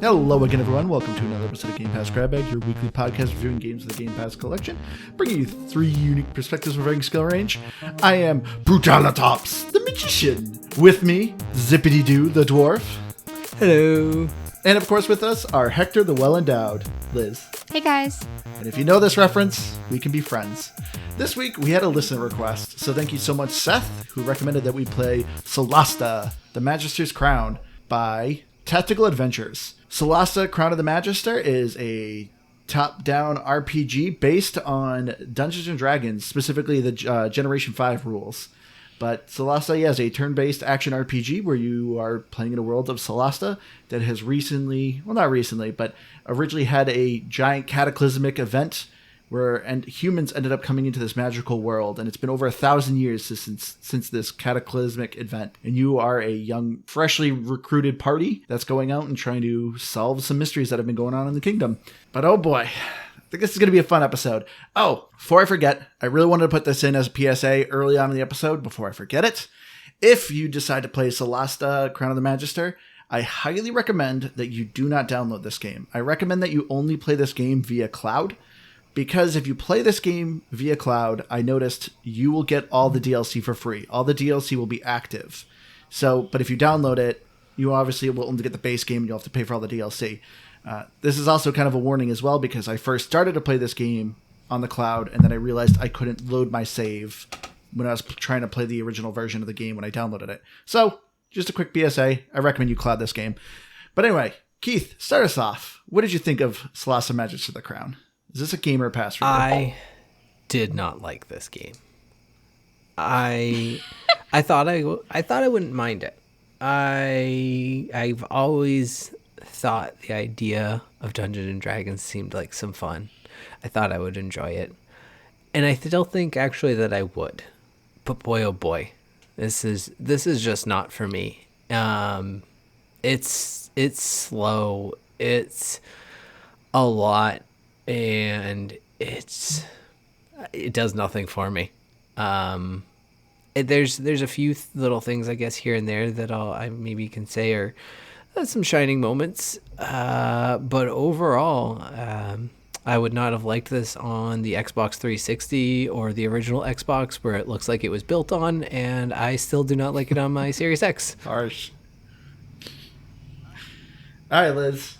Hello again, everyone. Welcome to another episode of Game Pass Grab Bag, your weekly podcast reviewing games of the Game Pass collection, bringing you three unique perspectives of varying skill range. I am Brutalitops, the Magician. With me, Zippity-Doo, the Dwarf. Hello. And of course with us are Hector, the Well-Endowed, Liz. Hey guys. And if you know this reference, we can be friends. This week, we had a listener request, so thank you so much, Seth, who recommended that we play Solasta, the Magister's Crown, by Tactical Adventures. Solasta Crown of the Magister is a top-down RPG based on Dungeons & Dragons, specifically the Generation 5 rules. But Solasta is a turn-based action RPG where you are playing in a world of Solasta that has recently, well not recently, but originally had a giant cataclysmic event where humans ended up coming into this magical world, and it's been over 1,000 years since this cataclysmic event. And you are a young, freshly recruited party that's going out and trying to solve some mysteries that have been going on in the kingdom. But oh boy, I think this is going to be a fun episode. Oh, before I forget, I really wanted to put this in as a PSA early on in the episode before I forget it. If you decide to play Solasta Crown of the Magister, I highly recommend that you do not download this game. I recommend that you only play this game via cloud. Because if you play this game via cloud, I noticed you will get all the DLC for free. All the DLC will be active. But if you download it, you obviously will only get the base game and you'll have to pay for all the DLC. This is also kind of a warning as well, because I first started to play this game on the cloud, and then I realized I couldn't load my save when I was trying to play the original version of the game when I downloaded it. So, just a quick PSA, I recommend you cloud this game. But anyway, Keith, start us off. What did you think of Solasta Magister the Crown? Is this a gamer pass for you? I did not like this game. I thought I wouldn't mind it. I've always thought the idea of Dungeons and Dragons seemed like some fun. I thought I would enjoy it, and I still think actually that I would. But boy, oh boy, this is just not for me. It's slow. It's a lot. And it does nothing for me. There's a few little things, I guess, here and there that I maybe can say are some shining moments. But overall, I would not have liked this on the Xbox 360 or the original Xbox, where it looks like it was built on, and I still do not like it on my Series X. Harsh. All right, Liz.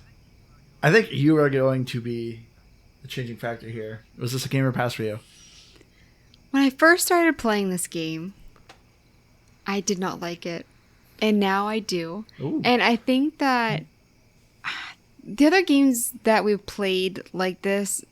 I think you are going to be the changing factor here. Was this a gamer pass for you? When I first started playing this game, I did not like it. And now I do. Ooh. And I think that the other games that we've played like this,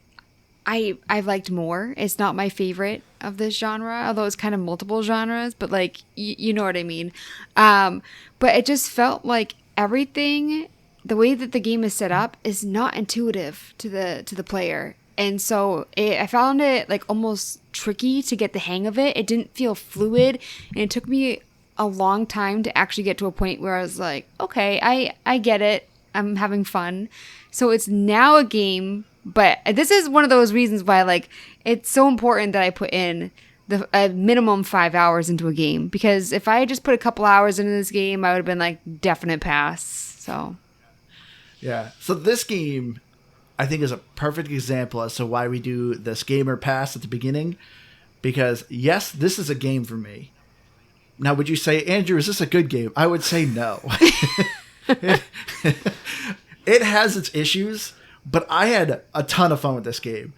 I've liked more. It's not my favorite of this genre, although it's kind of multiple genres, but like, you know what I mean. But it just felt like everything, the way that the game is set up, is not intuitive to the player. And so I found it like almost tricky to get the hang of it. It didn't feel fluid, and it took me a long time to actually get to a point where I was like, okay, I get it. I'm having fun. So it's now a game, but this is one of those reasons why like it's so important that I put in a minimum 5 hours into a game, because if I just put a couple hours into this game, I would have been like definite pass. So yeah. So this game, I think, is a perfect example as to why we do this gamer pass at the beginning. Because, yes, this is a game for me. Now, would you say, Andrew, is this a good game? I would say no. It has its issues, but I had a ton of fun with this game.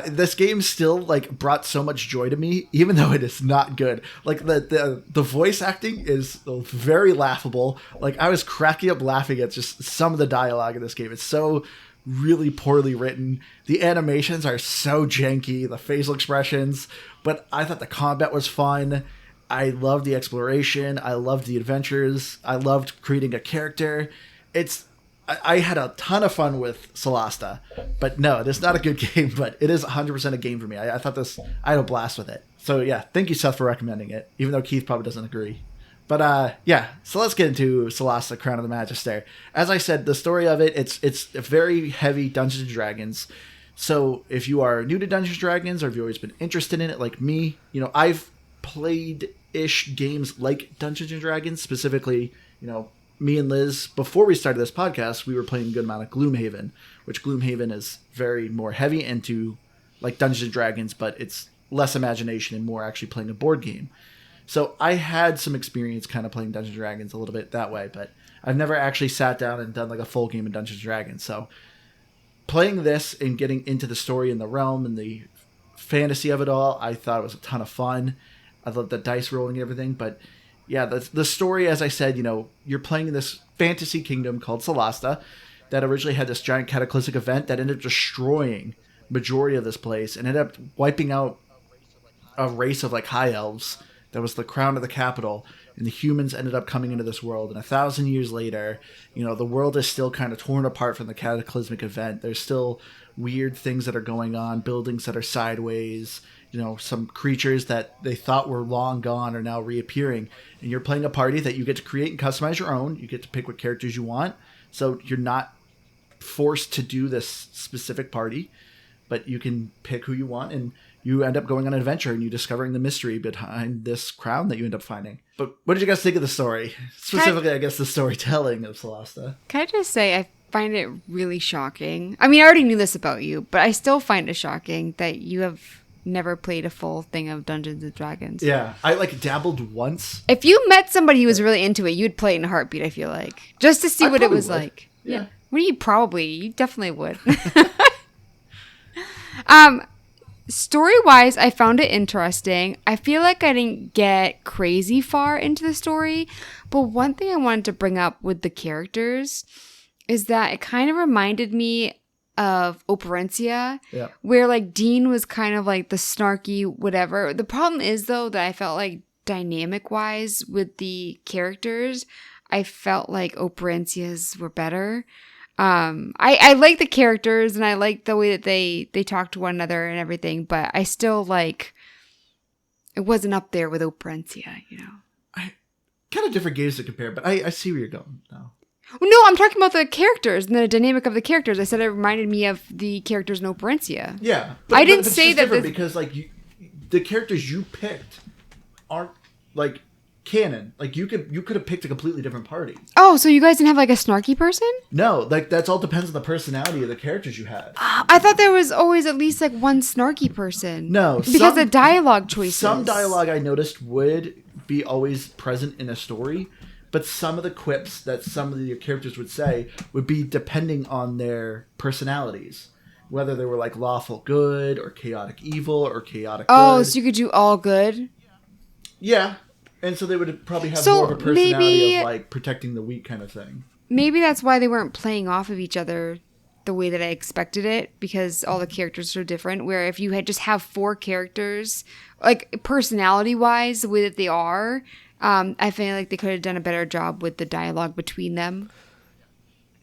This game still like brought so much joy to me, even though it is not good. Like the voice acting is very laughable. Like I was cracking up laughing at just some of the dialogue in this game. It's so really poorly written. The animations are so janky, the facial expressions, but I thought the combat was fun. I loved the exploration. I loved the adventures. I loved creating a character. I had a ton of fun with Solasta, but no, it's not a good game, but it is 100% a game for me. I thought I had a blast with it. So yeah, thank you, Seth, for recommending it, even though Keith probably doesn't agree. But yeah, so let's get into Solasta Crown of the Magister. As I said, the story of it's a very heavy Dungeons & Dragons. So if you are new to Dungeons & Dragons, or if you've always been interested in it like me, I've played-ish games like Dungeons & Dragons, specifically, me and Liz, before we started this podcast, we were playing a good amount of Gloomhaven, which Gloomhaven is very more heavy into like Dungeons and Dragons, but it's less imagination and more actually playing a board game. So I had some experience kind of playing Dungeons and Dragons a little bit that way, but I've never actually sat down and done like a full game of Dungeons and Dragons. So playing this and getting into the story and the realm and the fantasy of it all, I thought it was a ton of fun. I love the dice rolling and everything, but yeah, the story, as I said, you're playing in this fantasy kingdom called Solasta that originally had this giant cataclysmic event that ended up destroying majority of this place and ended up wiping out a race of like high elves that was the crown of the capital, and the humans ended up coming into this world. And 1,000 years later, the world is still kind of torn apart from the cataclysmic event. There's still weird things that are going on, buildings that are sideways, some creatures that they thought were long gone are now reappearing. And you're playing a party that you get to create and customize your own. You get to pick what characters you want. So you're not forced to do this specific party, but you can pick who you want, and you end up going on an adventure and you discovering the mystery behind this crown that you end up finding. But what did you guys think of the story? Specifically, I guess the storytelling of Solasta. Can I just say, I find it really shocking. I mean, I already knew this about you, but I still find it shocking that you have never played a full thing of Dungeons and Dragons. Yeah, I dabbled once. If you met somebody who was really into it, you'd play it in a heartbeat, I feel like. Just to see what it was like. Yeah. Well, you definitely would. Story-wise, I found it interesting. I feel like I didn't get crazy far into the story, but one thing I wanted to bring up with the characters is that it kind of reminded me of Operencia, where like Dean was kind of like the snarky whatever. The problem is though that I felt like dynamic-wise with the characters, I felt like Operencia's were better. I like the characters and I like the way that they talk to one another and everything, but I still like it wasn't up there with Operencia, Kind of different games to compare, but I see where you're going now. Well, no, I'm talking about the characters and the dynamic of the characters. I said it reminded me of the characters in Operencia. Yeah, I didn't say that because like the characters you picked aren't like canon. Like you could have picked a completely different party. Oh, so you guys didn't have like a snarky person? No, like that's all depends on the personality of the characters you had. I thought there was always at least like one snarky person. No, because of dialogue choices. Some dialogue I noticed would be always present in a story, but some of the quips that some of the characters would say would be depending on their personalities. Whether they were like lawful good or chaotic evil or chaotic good. Oh, so you could do all good? Yeah. And so they would probably have more of a personality of like protecting the weak kind of thing. Maybe that's why they weren't playing off of each other the way that I expected it, because all the characters are different. Where if you had just have 4 characters, like personality-wise, the way that they are, I feel like they could have done a better job with the dialogue between them.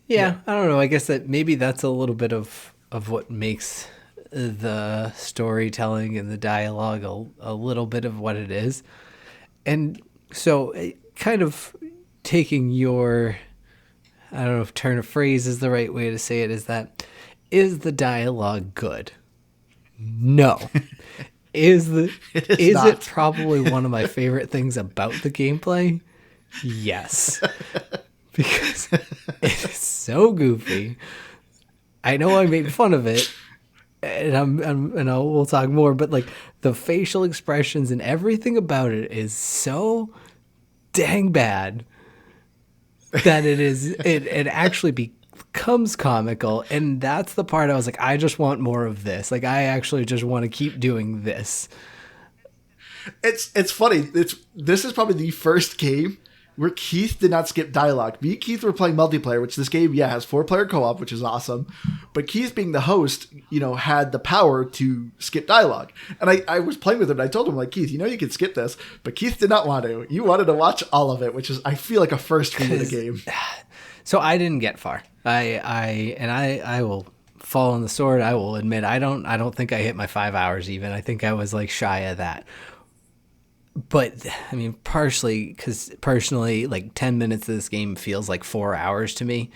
Yeah, I don't know. I guess that maybe that's a little bit of what makes the storytelling and the dialogue a little bit of what it is. And so kind of taking your, I don't know if turn of phrase is the right way to say it, is the dialogue good? No. Is it probably one of my favorite things about the gameplay? Yes. Because it is so goofy. I know I made fun of it, and we'll talk more, but like the facial expressions and everything about it is so dang bad that it actually becomes comical. And that's the part I was like, I just want more of this. Like I actually just want to keep doing this. It's funny. This is probably the first game where Keith did not skip dialogue. Me and Keith were playing multiplayer, which this game, has 4-player co-op, which is awesome. But Keith, being the host, had the power to skip dialogue. And I was playing with him, and I told him, like, Keith, you can skip this. But Keith did not want to. You wanted to watch all of it, which is, I feel like, a first for you in the game. So I didn't get far. I will fall on the sword. I will admit, I don't think I hit my 5 hours even. I think I was like shy of that. But I mean, partially because personally, like 10 minutes of this game feels like 4 hours to me.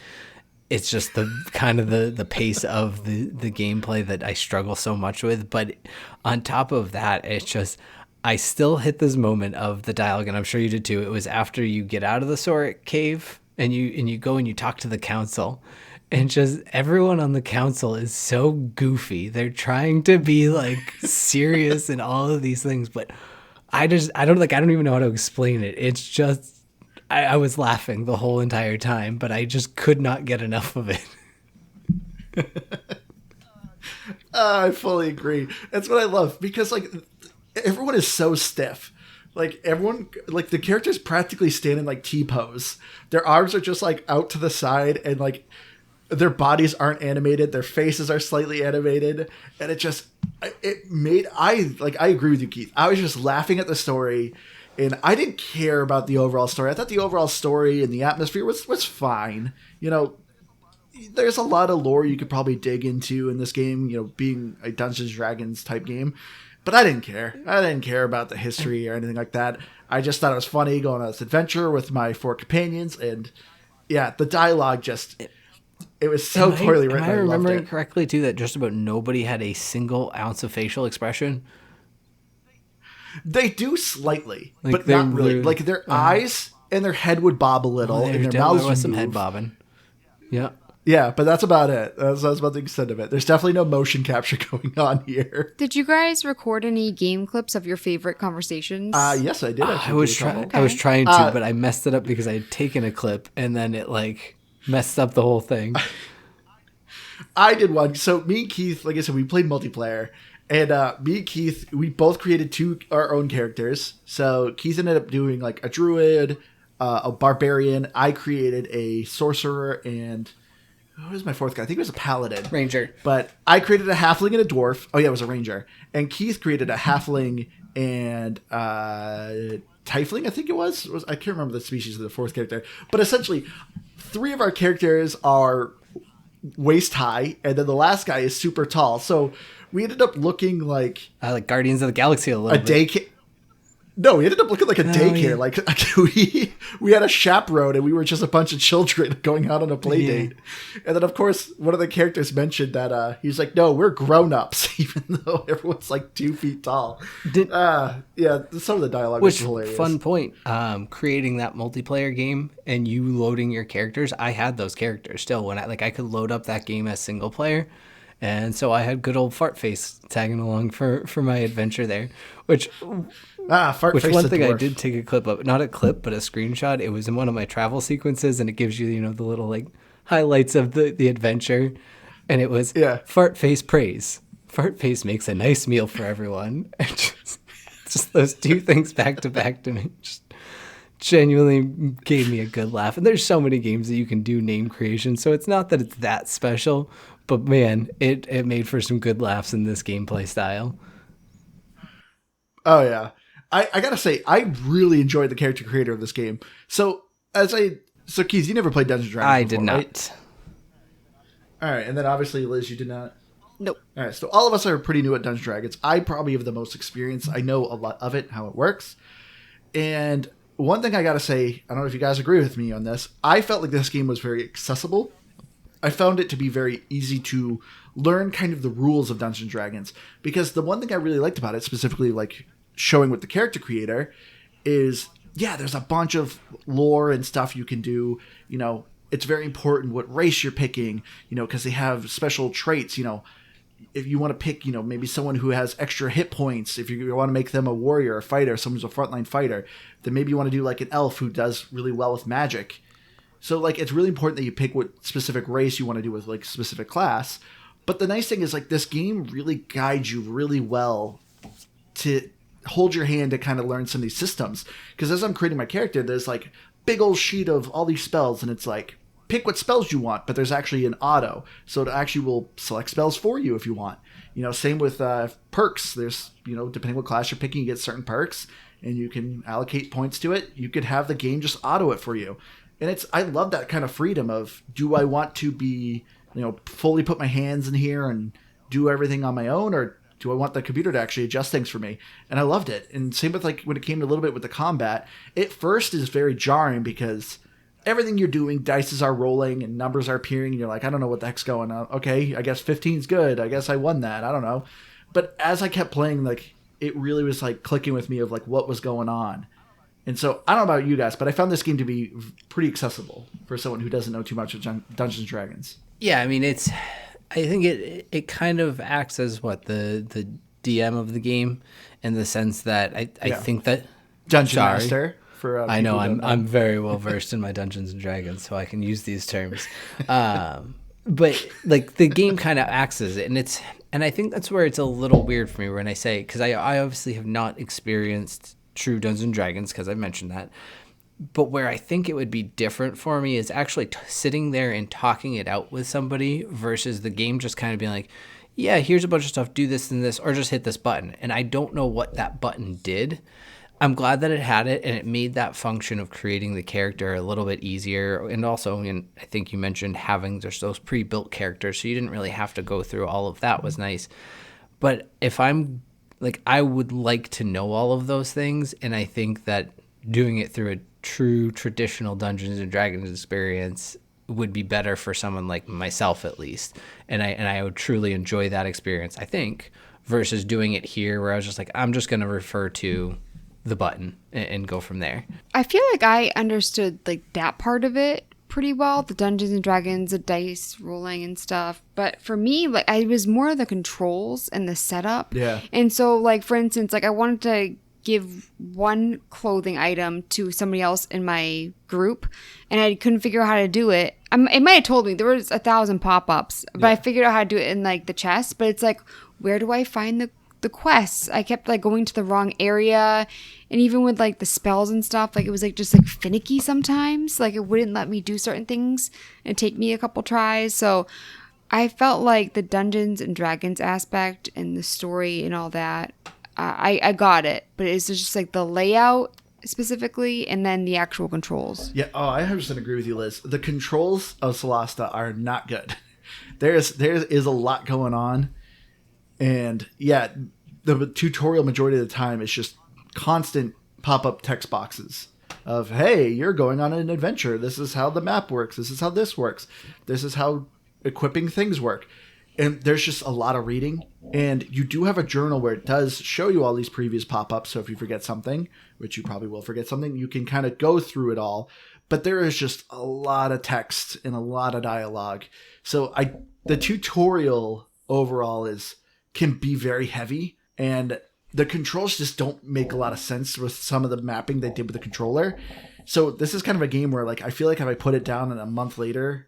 It's just the kind of the pace of the gameplay that I struggle so much with. But on top of that, it's just, I still hit this moment of the dialogue, and I'm sure you did too. It was after you get out of the Sorik cave and you go and you talk to the council, and just everyone on the council is so goofy. They're trying to be like serious and all of these things, but I don't even know how to explain it. It's just I was laughing the whole entire time, but I just could not get enough of it. I fully agree. That's what I love, because like everyone is so stiff. Like everyone, like the characters practically stand in like T-pose. Their arms are just like out to the side, and like their bodies aren't animated. Their faces are slightly animated, and I agree with you, Keith. I was just laughing at the story, and I didn't care about the overall story. I thought the overall story and the atmosphere was fine. You know, there's a lot of lore you could probably dig into in this game, you know, being a Dungeons & Dragons type game. But I didn't care. I didn't care about the history or anything like that. I just thought it was funny going on this adventure with my 4 companions. And yeah, the dialogue it was so poorly written. Am I remembering correctly, too, that just about nobody had a single ounce of facial expression? They do slightly, but not really. Like their eyes and their head would bob a little, and their mouths would was some move. head bobbing. Yeah. Yeah, but that's about it. That's about the extent of it. There's definitely no motion capture going on here. Did you guys record any game clips of your favorite conversations? Yes, I did. I was trying to, but I messed it up because I had taken a clip and then it like messed up the whole thing. I did one. So me and Keith, like I said, we played multiplayer, and me and Keith, we both created our own characters. So Keith ended up doing like a druid, a barbarian. I created a sorcerer, and who was my 4th guy? I think it was a paladin. Ranger. But I created a halfling and a dwarf. Oh yeah, it was a ranger. And Keith created a halfling and tiefling, I think it was. I can't remember the species of the 4th character. But essentially, 3 of our characters are waist high, and then the last guy is super tall. So we ended up looking like Guardians of the Galaxy a little bit. No, we ended up looking like a daycare. Yeah. Like we had a chaperone, and we were just a bunch of children going out on a play date. And then, of course, one of the characters mentioned that he's like, "No, we're grown-ups," even though everyone's like 2 feet tall. Yeah, some of the dialogue was hilarious. Fun point. Creating that multiplayer game and you loading your characters, I had those characters still when I could load up that game as single player. And so I had good old Fartface tagging along for my adventure there, which one thing I did take a clip of, not a clip, but a screenshot. It was in one of my travel sequences, and it gives you, the little like highlights of the adventure. And it was Fartface praise. Fartface makes a nice meal for everyone. just those 2 things back to back to me just genuinely gave me a good laugh. And there's so many games that you can do name creation, so it's not that it's that special. But man, it made for some good laughs in this gameplay style. Oh yeah, I gotta say, I really enjoyed the character creator of this game. So Keith, you never played Dungeons & Dragons I before, did not. Right? All right, and then obviously Liz, you did not. Nope. All right, so all of us are pretty new at Dungeons & Dragons. I probably have the most experience. I know a lot of it, how it works. And one thing I gotta say, I don't know if you guys agree with me on this. I felt like this game was very accessible. I found it to be very easy to learn kind of the rules of Dungeons & Dragons, because the one thing I really liked about it, specifically like showing with the character creator, is there's a bunch of lore and stuff you can do. It's very important what race you're picking, because they have special traits. If you want to pick, maybe someone who has extra hit points, if you want to make them a warrior, a fighter, someone who's a frontline fighter, then maybe you want to do like an elf who does really well with magic. So, like, it's really important that you pick what specific race you want to do with, like, specific class. But the nice thing is, like, this game really guides you really well to hold your hand to kind of learn some of these systems. Because as I'm creating my character, there's, like, big old sheet of all these spells, and it's like, pick what spells you want, but there's actually an auto. So it actually will select spells for you if you want. Same with perks. There's, depending what class you're picking, you get certain perks, and you can allocate points to it. You could have the game just auto it for you. And I love that kind of freedom of, do I want to be, fully put my hands in here and do everything on my own, or do I want the computer to actually adjust things for me? And I loved it. And same with like when it came to a little bit with the combat, it first is very jarring because everything you're doing, dices are rolling and numbers are appearing, and you're like, I don't know what the heck's going on. Okay, I guess 15 is good. I guess I won that. I don't know. But as I kept playing, like, it really was like clicking with me of like what was going on. And so I don't know about you guys, but I found this game to be pretty accessible for someone who doesn't know too much of Dungeons and Dragons. Yeah, I mean, I think it kind of acts as the DM of the game, in the sense that I think that Dungeon Master. For I know I'm very well versed in my Dungeons and Dragons, so I can use these terms. But like the game kind of acts as it, and I think that's where it's a little weird for me when I say, because I obviously have not experienced true Dungeons and Dragons, because I've mentioned that. But where I think it would be different for me is actually sitting there and talking it out with somebody versus the game just kind of being like, yeah, here's a bunch of stuff, do this and this, or just hit this button. And I don't know what that button did. I'm glad that it had it, and it made that function of creating the character a little bit easier. And also, I think you mentioned having just those pre-built characters, so you didn't really have to go through all of that, was nice. But if I'm like, I would like to know all of those things, and I think that doing it through a true traditional Dungeons and Dragons experience would be better for someone like myself, at least. And I would truly enjoy that experience, I think, versus doing it here where I was just like, I'm just going to refer to the button and go from there. I feel like I understood like that part of it pretty well, the Dungeons and Dragons, the dice rolling and stuff. But for me, like, I was more the controls and the setup. Yeah. And so, like, for instance, like, I wanted to give one clothing item to somebody else in my group, and I couldn't figure out how to do it. It might have told me there was 1,000 pop-ups, but I figured out how to do it in like the chest. But it's like, where do I find the quests? I kept like going to the wrong area, and even with like the spells and stuff, like it was like just like finicky sometimes. Like it wouldn't let me do certain things and take me a couple tries. So I felt like the Dungeons and Dragons aspect and the story and all that, I got it, but it's just like the layout specifically, and then the actual controls. Yeah, I 100% agree with you, Liz. The controls of Solasta are not good. There is a lot going on, and yeah, the tutorial majority of the time is just constant pop-up text boxes of, hey, you're going on an adventure. This is how the map works. This is how this works. This is how equipping things work. And there's just a lot of reading. And you do have a journal where it does show you all these previous pop-ups. So if you forget something, which you probably will forget something, you can kind of go through it all. But there is just a lot of text and a lot of dialogue. So the tutorial overall can be very heavy. And the controls just don't make a lot of sense with some of the mapping they did with the controller. So this is kind of a game where, like, I feel like if I put it down and a month later,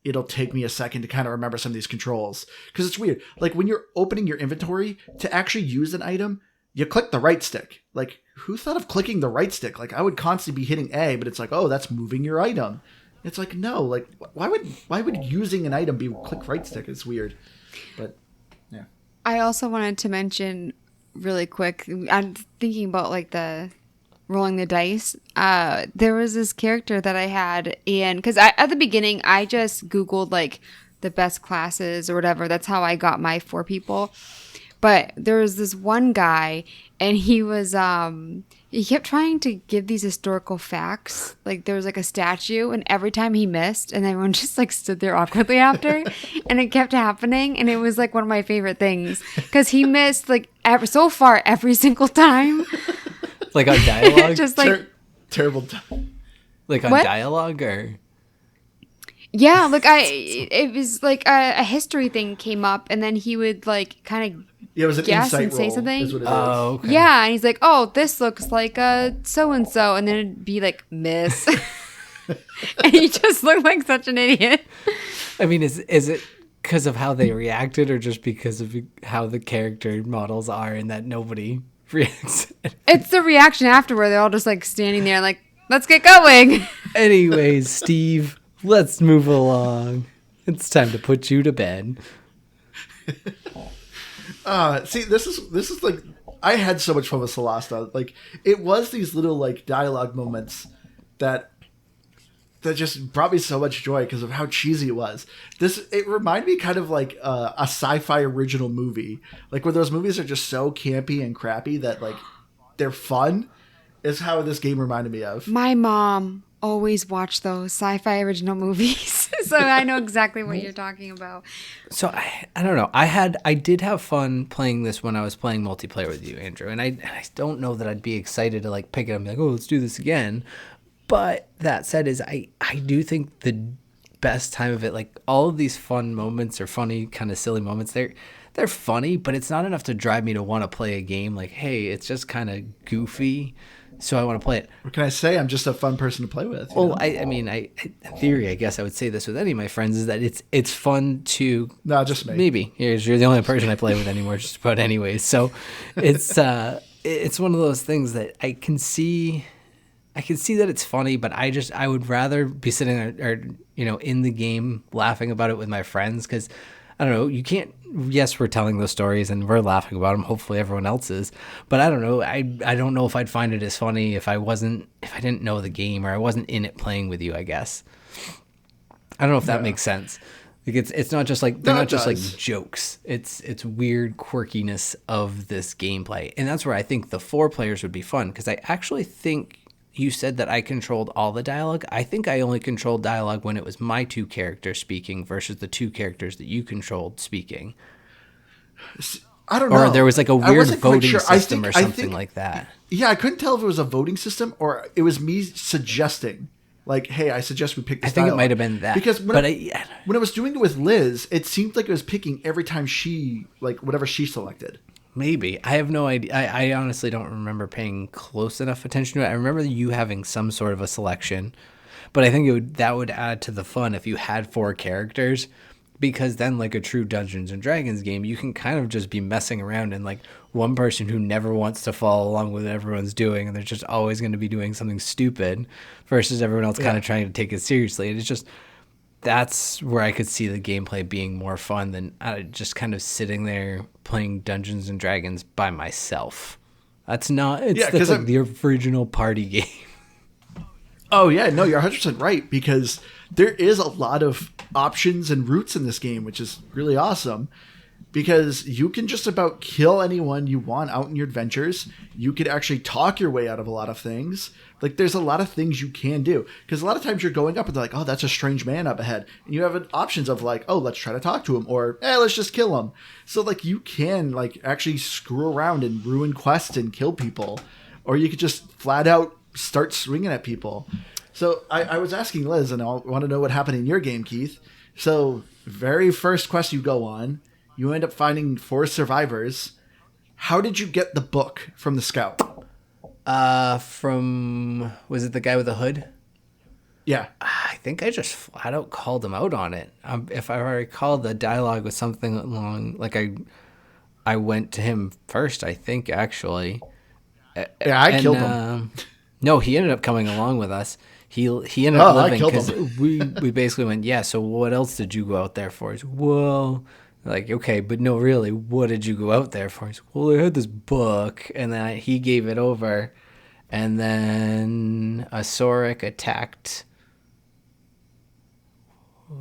it'll take me a second to kind of remember some of these controls. Because it's weird. Like, when you're opening your inventory, to actually use an item, you click the right stick. Like, who thought of clicking the right stick? Like, I would constantly be hitting A, but it's like, oh, that's moving your item. It's like, no. Like, why would using an item be click right stick? It's weird. But, yeah. I also wanted to mention really quick, I'm thinking about, like, the rolling the dice. There was this character that I had, and because at the beginning I just Googled like the best classes or whatever. That's how I got my 4 people. But there was this one guy, and he was he kept trying to give these historical facts. Like there was like a statue, and every time he missed, and everyone just like stood there awkwardly after, and it kept happening, and it was like one of my favorite things because he missed like so far every single time. Like on dialogue? Just like terrible. Like on dialogue, or? Yeah, like it was like a history thing came up, and then he would like kind of it was an guess insight and say roll, something. is what it is. Okay. Yeah, and he's like, "Oh, this looks like a so and so," and then it'd be like miss, and he just looked like such an idiot. I mean, is it because of how they reacted, or just because of how the character models are, and that nobody reacts? It's the reaction afterward. They're all just like standing there, like, "Let's get going." Anyways, Steve, let's move along. It's time to put you to bed. See, this is like, I had so much fun with Solasta. Like, it was these little like dialogue moments that just brought me so much joy because of how cheesy it was. It reminded me kind of like a sci-fi original movie, like where those movies are just so campy and crappy that like they're fun. Is how this game reminded me of. My mom always watch those sci-fi original movies, so I know exactly what you're talking about. So I don't know. I did have fun playing this when I was playing multiplayer with you, Andrew, and I don't know that I'd be excited to like pick it up and be like, oh, let's do this again. But that said, is I do think the best time of it, like all of these fun moments or funny kind of silly moments, they're funny, but it's not enough to drive me to want to play a game. Like, hey, it's just kind of goofy, so I want to play it. What can I say? I'm just a fun person to play with. Well, I mean, in theory, I guess I would say this with any of my friends, is that it's fun to... No, just me. Maybe. You're the only person I play with anymore, just about anyways. So it's one of those things that I can see that it's funny, but I would rather be sitting there, or, in the game laughing about it with my friends, because I don't know, you can't, yes, we're telling those stories and we're laughing about them. Hopefully everyone else is, but I don't know. I don't know if I'd find it as funny if I didn't know the game or I wasn't in it playing with you, I guess. I don't know if that makes sense. Like it's not just like, they're not just like jokes. It's weird quirkiness of this gameplay. And that's where I think the 4 players would be fun, because I actually think you said that I controlled all the dialogue. I think I only controlled dialogue when it was my 2 characters speaking versus the 2 characters that you controlled speaking. I don't know. Or there was like a weird voting system or something like that. Yeah, I couldn't tell if it was a voting system or it was me suggesting, like, hey, I suggest we pick this dialogue. I think it might have been that. Because when I was doing it with Liz, it seemed like it was picking every time she, like, whatever she selected. Maybe. I have no idea. I honestly don't remember paying close enough attention to it. I remember you having some sort of a selection, but I think that would add to the fun if you had 4 characters, because then, like a true Dungeons and Dragons game, you can kind of just be messing around and like one person who never wants to follow along with what everyone's doing, and they're just always going to be doing something stupid, versus everyone else kind of trying to take it seriously. And it's just, that's where I could see the gameplay being more fun than just kind of sitting there playing Dungeons and Dragons by myself. That's not, that's like the original party game. Oh yeah, no, you're 100% right, because there is a lot of options and routes in this game, which is really awesome, because you can just about kill anyone you want out in your adventures. You could actually talk your way out of a lot of things. Like, there's a lot of things you can do, because a lot of times you're going up and they're like, oh, that's a strange man up ahead, and you have options of like, oh, let's try to talk to him, or let's just kill him. So like, you can like actually screw around and ruin quests and kill people, or you could just flat out start swinging at people. So I was asking Liz, and I want to know what happened in your game, Keith. So very first quest you go on, you end up finding 4 survivors. How did you get the book from the scout? Was it the guy with the hood? Yeah. I think I just flat out called him out on it. If I recall, the dialogue was something along, like I went to him first, I think, actually. Yeah, I killed him. No, he ended up coming along with us. He ended up living, because we basically went, yeah, so what else did you go out there for? He's, well, like, okay, but no, really, what did you go out there for? He's, well, I had this book, and then he gave it over, and then a Soric attacked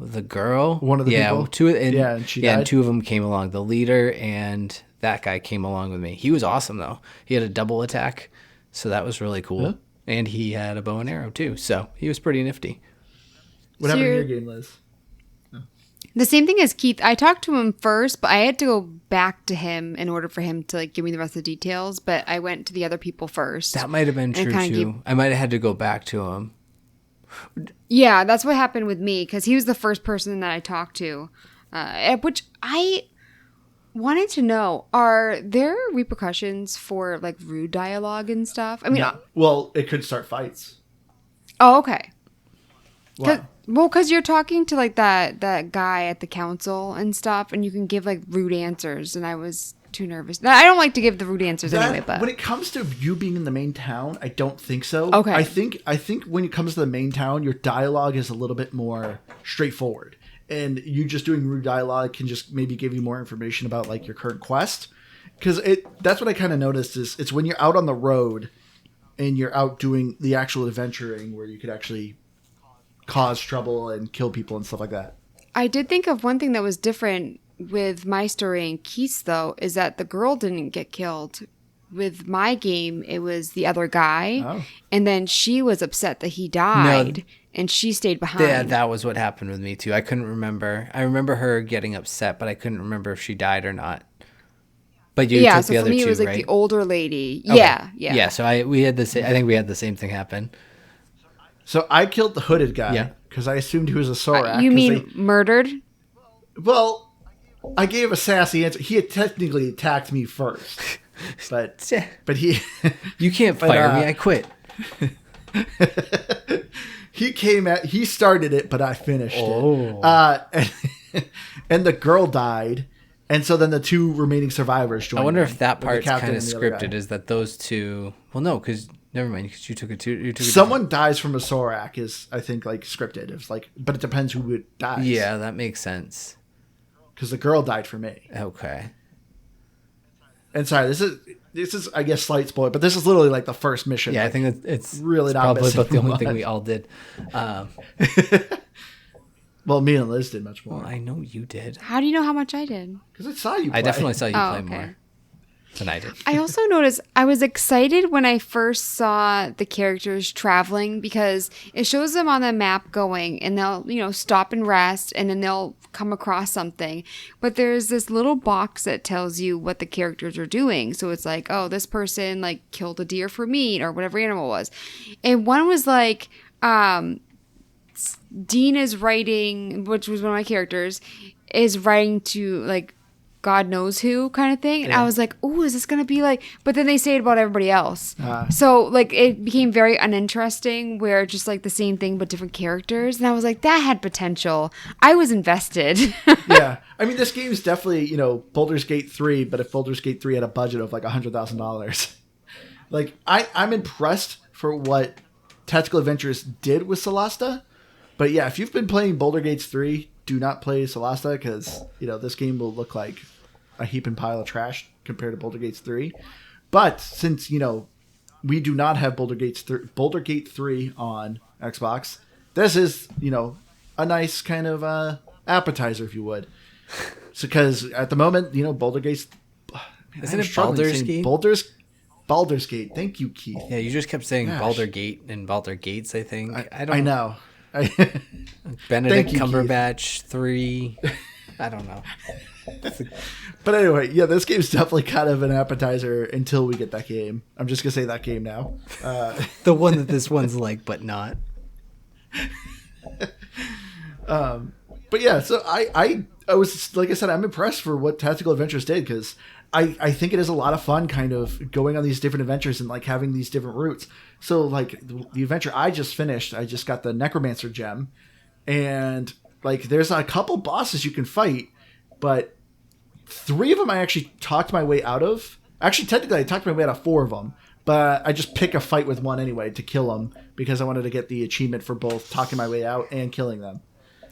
the girl. One of the people? And she died? And 2 of them came along. The leader and that guy came along with me. He was awesome, though. He had a double attack, so that was really cool. Yeah. And he had a bow and arrow, too, so he was pretty nifty. What happened in your game, Liz? The same thing as Keith. I talked to him first, but I had to go back to him in order for him to like give me the rest of the details. But I went to the other people first. That might have been true too. I might have had to go back to him. Yeah, that's what happened with me, because he was the first person that I talked to, which I wanted to know, are there repercussions for like rude dialogue and stuff? I mean, well, it could start fights. Oh, okay. What? Well, because you're talking to like that guy at the council and stuff, and you can give like rude answers, and I was too nervous. I don't like to give the rude answers anyway, but when it comes to you being in the main town, I don't think so. Okay. I think when it comes to the main town, your dialogue is a little bit more straightforward. And you just doing rude dialogue can just maybe give you more information about like your current quest. Because that's what I kind of noticed is it's when you're out on the road and you're out doing the actual adventuring where you could actually cause trouble and kill people and stuff like that. I did think of one thing that was different with my story and Keith's, though, is that the girl didn't get killed with my game, it was the other guy. Oh. And then she was upset that he died and she stayed behind. Yeah, that was what happened with me too. I couldn't remember. I remember her getting upset, but I couldn't remember if she died or not. But you took so the for other me, two, it was like right? the older lady. Okay. Yeah. Yeah, so I think we had the same thing happen. So I killed the hooded guy Yeah. because I assumed he was a Sorak. You mean murdered? Well, I gave a sassy answer. He had technically attacked me first, but he You can't fire me. I quit. he started it, but I finished Oh. it. And the girl died, and so then the two remaining survivors joined. I wonder in, if that the part's captain kind of and the other guy. scripted. Is that those two? Well, no, because never mind. Because you took it too. Someone dies from a Sorak is, I think, like scripted. It's like, but it depends who it dies. Yeah, that makes sense. Because the girl died for me. Okay. And sorry, this is I guess slight spoiler, but this is literally like the first mission. Yeah, I Like, think it's really not probably missing about the only thing much. we all did. Well, me and Liz did much more Well, I know you did. How do you know how much I did? because I saw you. Play. I definitely saw you Oh, play okay. more than I did. I also noticed I was excited when I first saw the characters traveling because it shows them on the map going and they'll, stop and rest and then they'll come across something. But there's this little box that tells you what the characters are doing. So it's like, oh, this person like killed a deer for meat or whatever animal was. And one was like, Dean is writing, which was one of my characters, is writing to like God knows who kind of thing. And I was like, oh, is this going to be like, but then they say it about everybody else. So like it became very uninteresting where it's just like the same thing, but different characters. And I was like, that had potential. I was invested. Yeah, I mean, this game is definitely Baldur's Gate 3, but if Baldur's Gate 3 had a budget of like $100,000, like I'm impressed for what Tactical Adventures did with Solasta. But yeah, if you've been playing Baldur's Gate 3, do not play Solasta because this game will look like a heaping pile of trash compared to Baldur's Gate 3. But since we do not have Baldur's Gate 3 on Xbox, this is a nice kind of appetizer, if you would. So because at the moment, Baldur's Gate's Isn't it Baldur's Gate? Baldur's Gate. Thank you, Keith. Yeah, you just kept saying Gosh. Baldur Gate and Baldur Gates, I think. I know. Benedict Thank you, Cumberbatch 3. I don't know. But anyway, yeah, this game's definitely kind of an appetizer until we get that game. I'm just gonna say that game now. The one that this one's like, but not. But yeah, so I was, like I said, I'm impressed for what Tactical Adventures did because I think it is a lot of fun kind of going on these different adventures and like having these different routes. So like the adventure I just finished, I just got the Necromancer gem, and like there's a couple bosses you can fight, but 3 of them I actually talked my way out of. Actually, technically I talked my way out of 4 of them, but I just pick a fight with one anyway to kill them because I wanted to get the achievement for both talking my way out and killing them.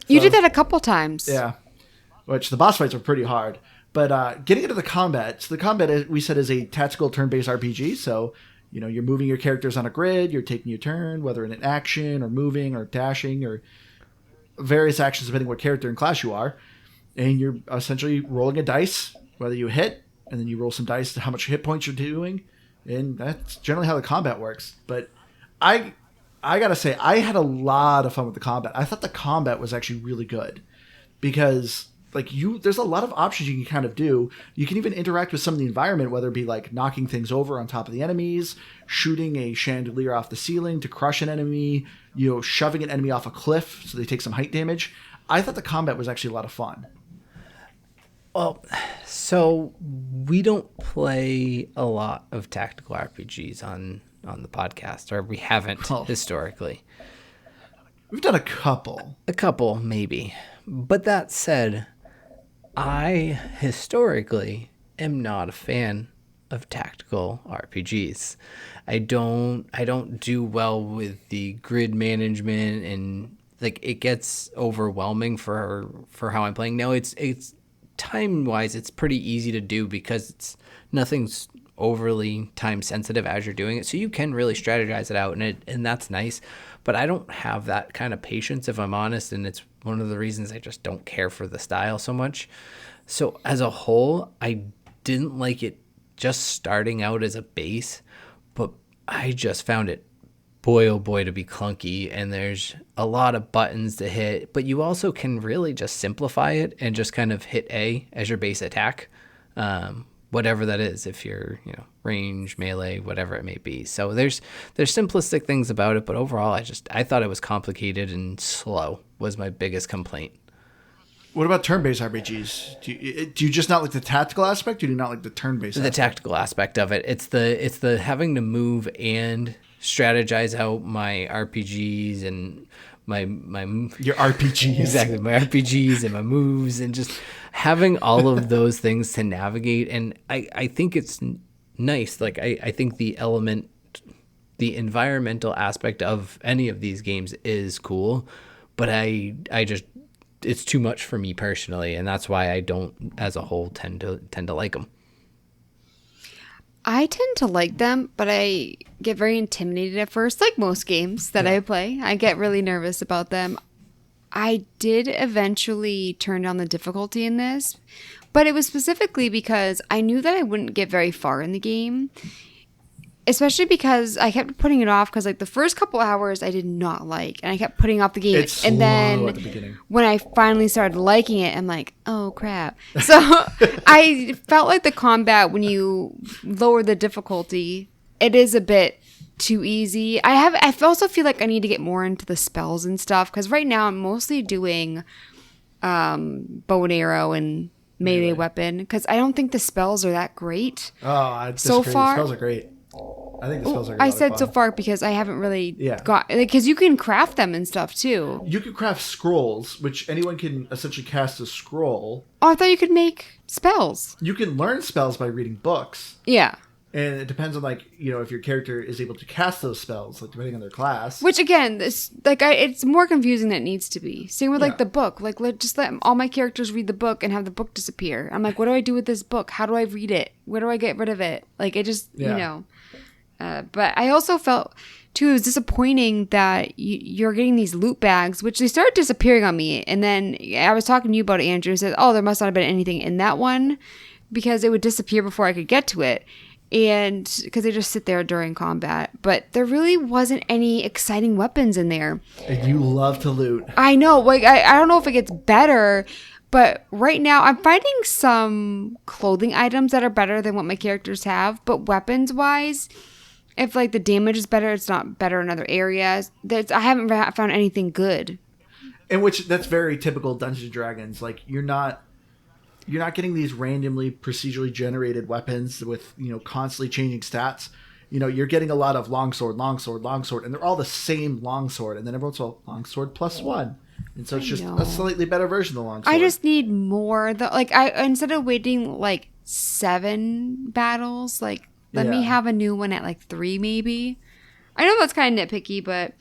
You did that a couple times. Yeah, which the boss fights are pretty hard. But getting into the combat, so the combat, we said, is a tactical turn-based RPG. So, you're moving your characters on a grid, you're taking your turn, whether in an action or moving or dashing or various actions depending what character and class you are. And you're essentially rolling a dice, whether you hit, and then you roll some dice to how much hit points you're doing. And that's generally how the combat works. But I gotta say, I had a lot of fun with the combat. I thought the combat was actually really good because there's a lot of options you can kind of do. You can even interact with some of the environment, whether it be like knocking things over on top of the enemies, shooting a chandelier off the ceiling to crush an enemy, shoving an enemy off a cliff so they take some height damage. I thought the combat was actually a lot of fun. Well, so we don't play a lot of tactical RPGs on the podcast, or we haven't historically. We've done a couple. A couple, maybe. But that said, I historically am not a fan of tactical RPGs. I don't do well with the grid management, and like it gets overwhelming for how I'm playing. Now it's time wise it's pretty easy to do because nothing's overly time sensitive as you're doing it, so you can really strategize it out, and that's nice. But I don't have that kind of patience, if I'm honest, and it's one of the reasons I just don't care for the style so much. So as a whole, I didn't like it just starting out as a base, but I just found it, boy, oh boy, to be clunky. And there's a lot of buttons to hit, but you also can really just simplify it and just kind of hit A as your base attack. Whatever that is, if you're, range, melee, whatever it may be. So there's simplistic things about it, but overall, I thought it was complicated and slow was my biggest complaint. What about turn-based RPGs? Do you just not like the tactical aspect, or do you not like the turn-based The tactical aspect of it. It's the having to move and strategize out my RPGs and my your RPGs. Exactly, my RPGs and my moves, and just having all of those things to navigate. And I think it's nice. Like I think the environmental aspect of any of these games is cool, but I just, it's too much for me personally, and that's why I don't, as a whole, tend to like them. I tend to like them, but I get very intimidated at first, like most games that I play. I get really nervous about them. I did eventually turn down the difficulty in this, but it was specifically because I knew that I wouldn't get very far in the game, especially because I kept putting it off because, like, the first couple hours I did not like, and I kept putting off the game. It's slow and then at the beginning. When I finally started liking it, I'm like, oh crap. So I felt like the combat, when you lower the difficulty, it is a bit too easy. I also feel like I need to get more into the spells and stuff, because right now I'm mostly doing bow and arrow and melee weapon, because I don't think the spells are that great. Oh, I disagree. So far, the spells are great. I think the spells are. I said so far because I haven't really Yeah. got, because you can craft them and stuff too. You can craft scrolls, which anyone can essentially cast a scroll. Oh, I thought you could make spells. You can learn spells by reading books. Yeah. And it depends on, like, if your character is able to cast those spells, like, depending on their class. Which, again, it's more confusing than it needs to be. Same with, like, the book. Like, just let all my characters read the book and have the book disappear. I'm like, what do I do with this book? How do I read it? Where do I get rid of it? Like, it just, But I also felt, too, it was disappointing that you're getting these loot bags, which they started disappearing on me. And then I was talking to you about it, Andrew, and said, oh, there must not have been anything in that one, because it would disappear before I could get to it. And because they just sit there during combat, but there really wasn't any exciting weapons in there. And you love to loot. I know, like, I don't know if it gets better, but right now I'm finding some clothing items that are better than what my characters have. But weapons wise, if, like, the damage is better, it's not better in other areas. I haven't found anything good. In which, that's very typical Dungeons and Dragons. Like, you're not getting these randomly procedurally generated weapons with, constantly changing stats. You're getting a lot of longsword, and they're all the same longsword, and then everyone's all longsword +1. And so it's just a slightly better version of the longsword. I just need more. Instead of waiting like 7 battles, like, let me have a new one at like 3 maybe. I know that's kind of nitpicky, but...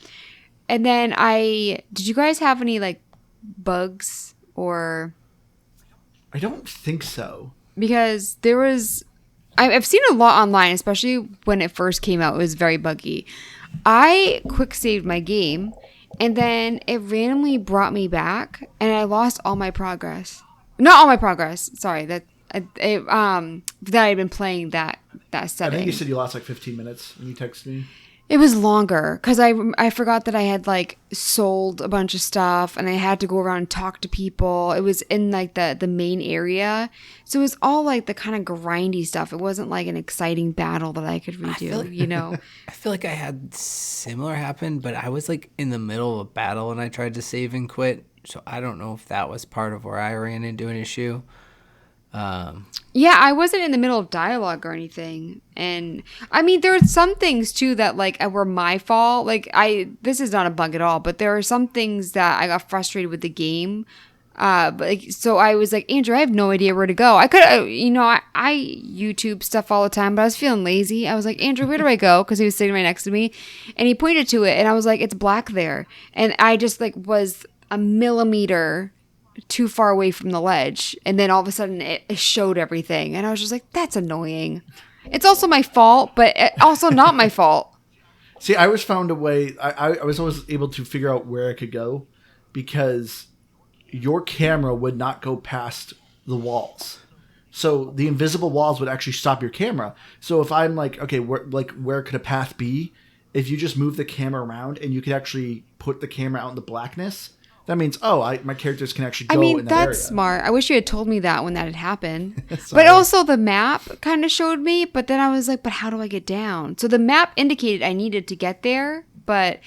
And then did you guys have any, like, bugs or... I don't think so. Because there was... I've seen a lot online, especially when it first came out. It was very buggy. I quick saved my game, and then it randomly brought me back, and I lost all my progress. Not all my progress. Sorry, that I had been playing that setting. I think you said you lost like 15 minutes when you texted me. It was longer because I forgot that I had, like, sold a bunch of stuff, and I had to go around and talk to people. It was in, like, the main area. So it was all, like, the kind of grindy stuff. It wasn't like an exciting battle that I could redo, I feel like I had similar happen, but I was, like, in the middle of a battle and I tried to save and quit. So I don't know if that was part of where I ran into an issue. Yeah, I wasn't in the middle of dialogue or anything. And I mean, there are some things too that, like, were my fault. Like, this is not a bug at all, but there are some things that I got frustrated with the game. But, like, so I was like, Andrew, I have no idea where to go. I could, I YouTube stuff all the time, but I was feeling lazy. I was like, Andrew, where do I go? Because he was sitting right next to me, and he pointed to it, and I was like, it's black there. And I just, like, was a millimeter too far away from the ledge, and then all of a sudden it showed everything, and I was just like, that's annoying. It's also my fault, but also not my fault. See, I always found a way. I was always able to figure out where I could go, because your camera would not go past the walls. So the invisible walls would actually stop your camera. So if I'm like, okay, where could a path be? If you just move the camera around and you could actually put the camera out in the blackness, that means, my characters can actually go in that area. That's smart. I wish you had told me that when that had happened. But also the map kind of showed me, but then I was like, but how do I get down? So the map indicated I needed to get there, but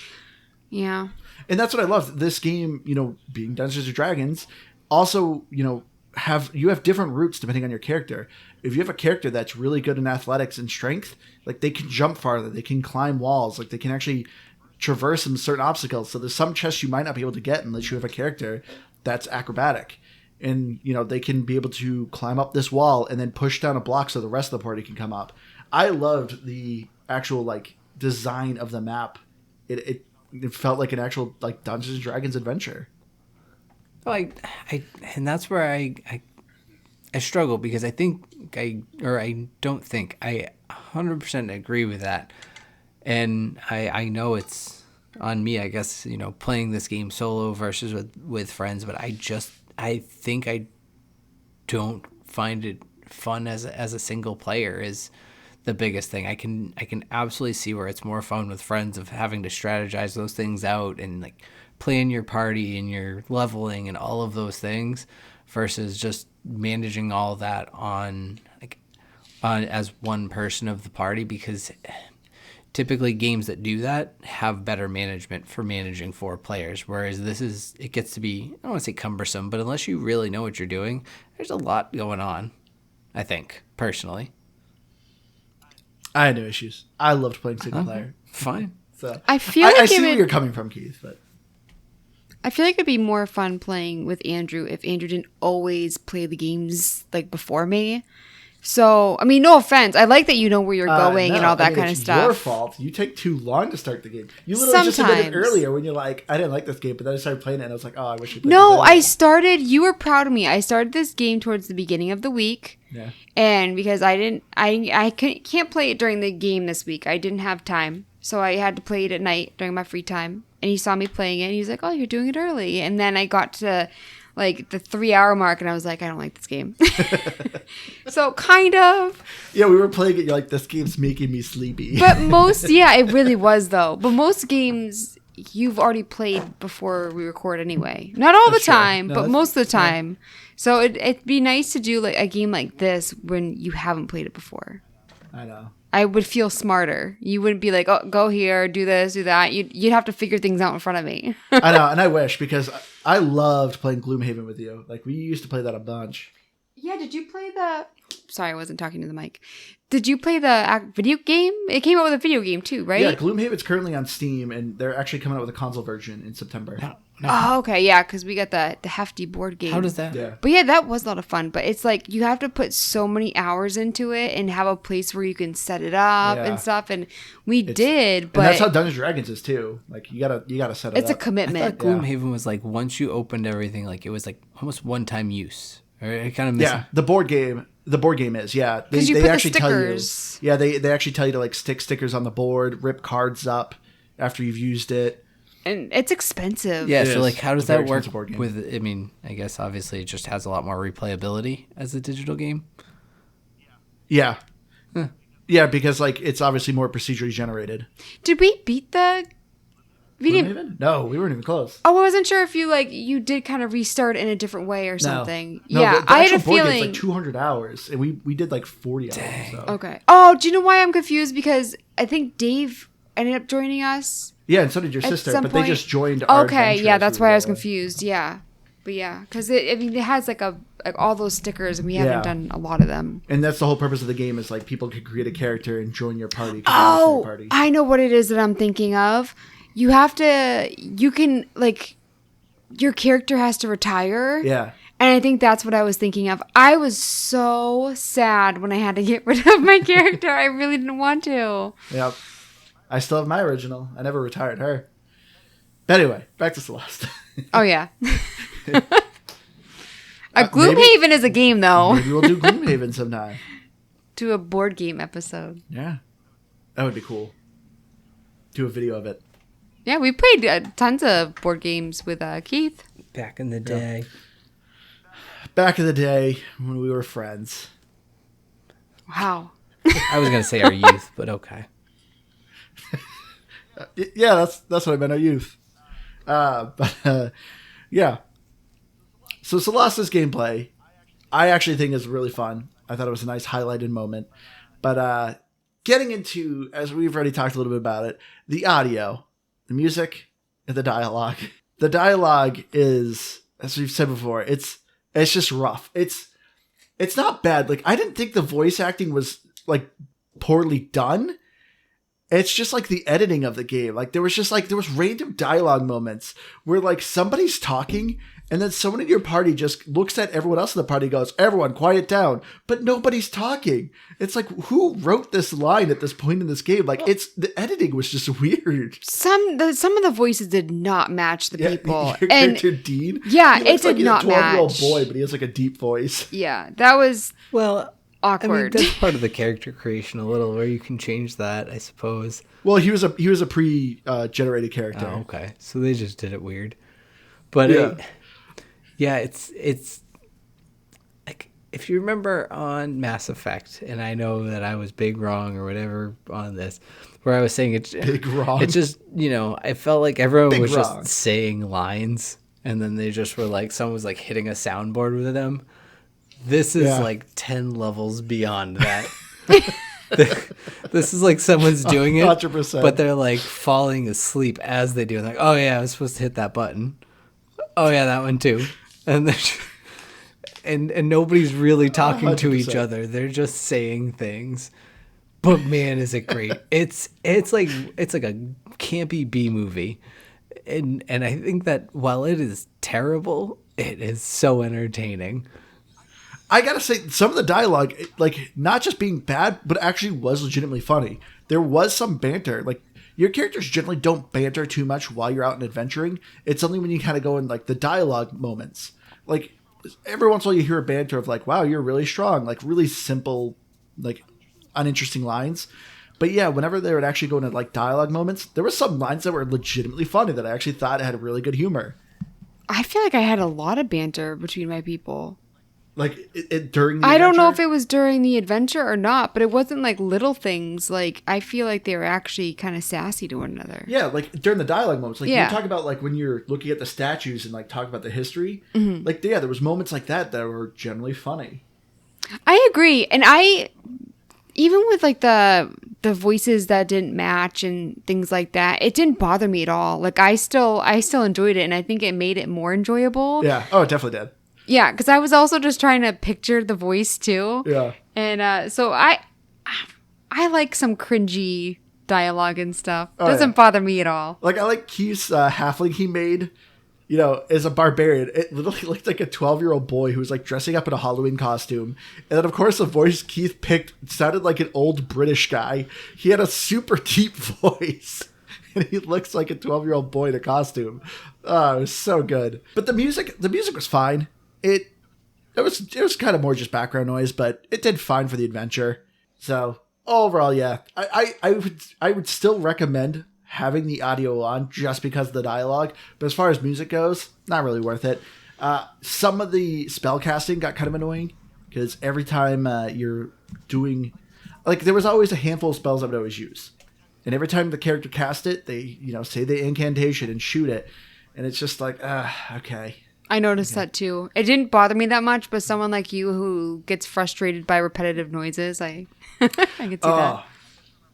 yeah. And that's what I love. This game, being Dungeons & Dragons, also, you have different routes depending on your character. If you have a character that's really good in athletics and strength, like they can jump farther, they can climb walls, like they can actually traverse some certain obstacles. So there's some chests you might not be able to get unless you have a character that's acrobatic. And, they can be able to climb up this wall and then push down a block so the rest of the party can come up. I loved the actual, design of the map. It felt like an actual, Dungeons & Dragons adventure. And that's where I struggle, because I don't think I 100% agree with that. And I know it's on me, I guess, playing this game solo versus with friends, but I think I don't find it fun as a single player is the biggest thing. I can absolutely see where it's more fun with friends, of having to strategize those things out and plan your party and your leveling and all of those things, versus just managing all that on as one person of the party, because typically games that do that have better management for managing 4 players, whereas it gets to be, I don't want to say cumbersome, but unless you really know what you're doing, there's a lot going on, I think, personally. I had no issues. I loved playing single player. Fine. So I feel like I see where you're coming from, Keith, but I feel like it'd be more fun playing with Andrew if Andrew didn't always play the games before me. So, I mean, no offense. I like that you know where you're going and all that kind of stuff. It's your fault. You take too long to start the game. You literally just admitted earlier when you're like, I didn't like this game, but then I started playing it and I was like, oh, I wish you played it. No, I started, you were proud of me. I started this game towards the beginning of the week. Yeah. And because I can't play it during the game this week. I didn't have time. So I had to play it at night during my free time. And he saw me playing it and he's like, oh, you're doing it early. And then I got to the 3-hour mark and I was like, I don't like this game. So kind of. Yeah, we were playing it. You're like, this game's making me sleepy. But it really was though. But most games you've already played before we record anyway. Not all the time, but most of the time. Yeah. So it'd be nice to do a game like this when you haven't played it before. I know. I would feel smarter. You wouldn't be like, oh, go here, do this, do that. You'd have to figure things out in front of me. I know, and I wish, because I loved playing Gloomhaven with you. We used to play that a bunch. Yeah, did you play the... Sorry, I wasn't talking to the mic. Did you play the video game? It came out with a video game too, right? Yeah, Gloomhaven's currently on Steam, and they're actually coming out with a console version in September. No. Oh, okay, yeah, because we got the hefty board game. How does that? Yeah. But yeah, that was a lot of fun. But it's you have to put so many hours into it and have a place where you can set it up and stuff. And we did, but and that's how Dungeons & Dragons is too. You gotta set it up. It's a commitment. I thought Gloomhaven was once you opened everything, it was almost one-time use. Or it kind of yeah, the board game is because you put the stickers. They actually tell you to stick stickers on the board, rip cards up after you've used it. And it's expensive. Yeah, so how does that work with, I mean, I guess obviously it just has a lot more replayability as a digital game. Yeah. Huh. Yeah, because it's obviously more procedurally generated. Did we beat the... No, we weren't even close. Oh, I wasn't sure if you did kind of restart in a different way or something. No, yeah, the I had a board feeling... game's 200 hours, and we did 40 hours. So. Okay. Oh, do you know why I'm confused? Because I think Dave ended up joining us. Yeah, and so did your sister, but they just joined our Okay, yeah, that's why I was confused. Yeah. But yeah, because it has all those stickers, and we haven't done a lot of them. And that's the whole purpose of the game is people can create a character and join your party. Oh, I know what it is that I'm thinking of. You can your character has to retire. Yeah. And I think that's what I was thinking of. I was so sad when I had to get rid of my character. I really didn't want to. Yep. I still have my original. I never retired her. But anyway, back to Solasta. Oh, yeah. Gloomhaven is a game, though. Maybe we'll do Gloomhaven sometime. Do a board game episode. Yeah. That would be cool. Do a video of it. Yeah, we played tons of board games with Keith. Back in the day. Back in the day when we were friends. Wow. I was gonna say our youth, but okay. Yeah, that's what I meant, our youth. Yeah. So Solasta's gameplay, I actually think is really fun. I thought it was a nice highlighted moment. But getting into, as we've already talked a little bit about it, the audio, the music, and the dialogue. The dialogue is, as we've said before, it's just rough. It's not bad. Like, I didn't think the voice acting was like poorly done. It's just like the editing of the game. Like there was random dialogue moments where like somebody's talking and then someone in your party just looks at everyone else in the party and goes, "Everyone quiet down." But nobody's talking. It's like, who wrote this line at this point in this game? Like the editing was just weird. Some of the voices did not match the people. Your character Dean? Yeah, it did not match. He's a 12-year-old boy, but he has like a deep voice. Yeah, that was awkward. I mean, that's part of the character creation a little, where you can change that, I suppose. Well, he was a pre-generated character. Oh, okay, so they just did it weird. But yeah, it's like, if you remember on Mass Effect, and I know that I was big wrong or whatever on this, where I was saying it's big wrong. It's just, I felt like everyone big was wrong. just saying lines, and then they just were like, someone was like hitting a soundboard with them. This is like 10 levels beyond that. This is like someone's doing it, 100%. but they're like falling asleep as they do. Like, oh yeah, I was supposed to hit that button. Oh yeah, that one too. And and nobody's really talking 100%. to each other. They're just saying things. But man, is it great! It's like a campy B movie, and I think that while it is terrible, it is so entertaining. I gotta say, some of the dialogue, like, not just being bad, but actually was legitimately funny. There was some banter. Like, your characters generally don't banter too much while you're out and adventuring. It's only when you kind of go in, like, the dialogue moments. Like, every once in a while you hear a banter of, like, wow, you're really strong. Like, really simple, like, uninteresting lines. But yeah, whenever they would actually go into, like, dialogue moments, there were some lines that were legitimately funny that I actually thought had really good humor. I feel like I had a lot of banter between my people. Like, during the I don't know adventure? if it was during the adventure or not, but it wasn't like little things. Like, I feel like they were actually kind of sassy to one another. Yeah, like during the dialogue moments. Like, Yeah. you talk about, like, when you're looking at the statues and, like, talk about the history. Mm-hmm. Like, yeah, there was moments like that were generally funny. I agree. And even with like the voices that didn't match and things like that, it didn't bother me at all. Like, I still enjoyed it, and I think it made it more enjoyable. Yeah. Oh, it definitely did. Yeah, because I was also just trying to picture the voice too. Yeah. And so I like some cringy dialogue and stuff. Oh, Doesn't bother me at all. Like, I like Keith's halfling he made, as a barbarian. It literally looked like a 12-year-old boy who was, like, dressing up in a Halloween costume. And then, of course, the voice Keith picked sounded like an old British guy. He had a super deep voice. And he looks like a 12-year-old boy in a costume. Oh, it was so good. But the music was fine. It was kind of more just background noise, but it did fine for the adventure. So overall, yeah, I would still recommend having the audio on just because of the dialogue. But as far as music goes, not really worth it. Some of the spell casting got kind of annoying because every time you're doing, like, there was always a handful of spells I would always use, and every time the character cast it, they say the incantation and shoot it, and it's just like, okay. I noticed that too. It didn't bother me that much, but someone like you who gets frustrated by repetitive noises, I I could see that.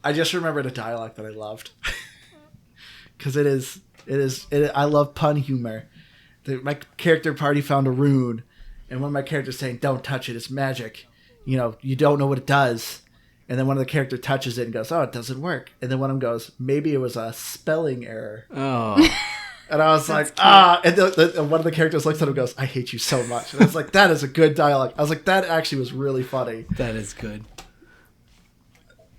I just remembered a dialogue that I loved. Because I love pun humor. My character party found a rune, and one of my characters saying, "Don't touch it, it's magic. You don't know what it does." And then one of the characters touches it and goes, "Oh, it doesn't work." And then one of them goes, "Maybe it was a spelling error." Oh. And I was like, and one of the characters looks at him and goes, "I hate you so much." And I was like, that is a good dialogue. I was like, that actually was really funny. That is good.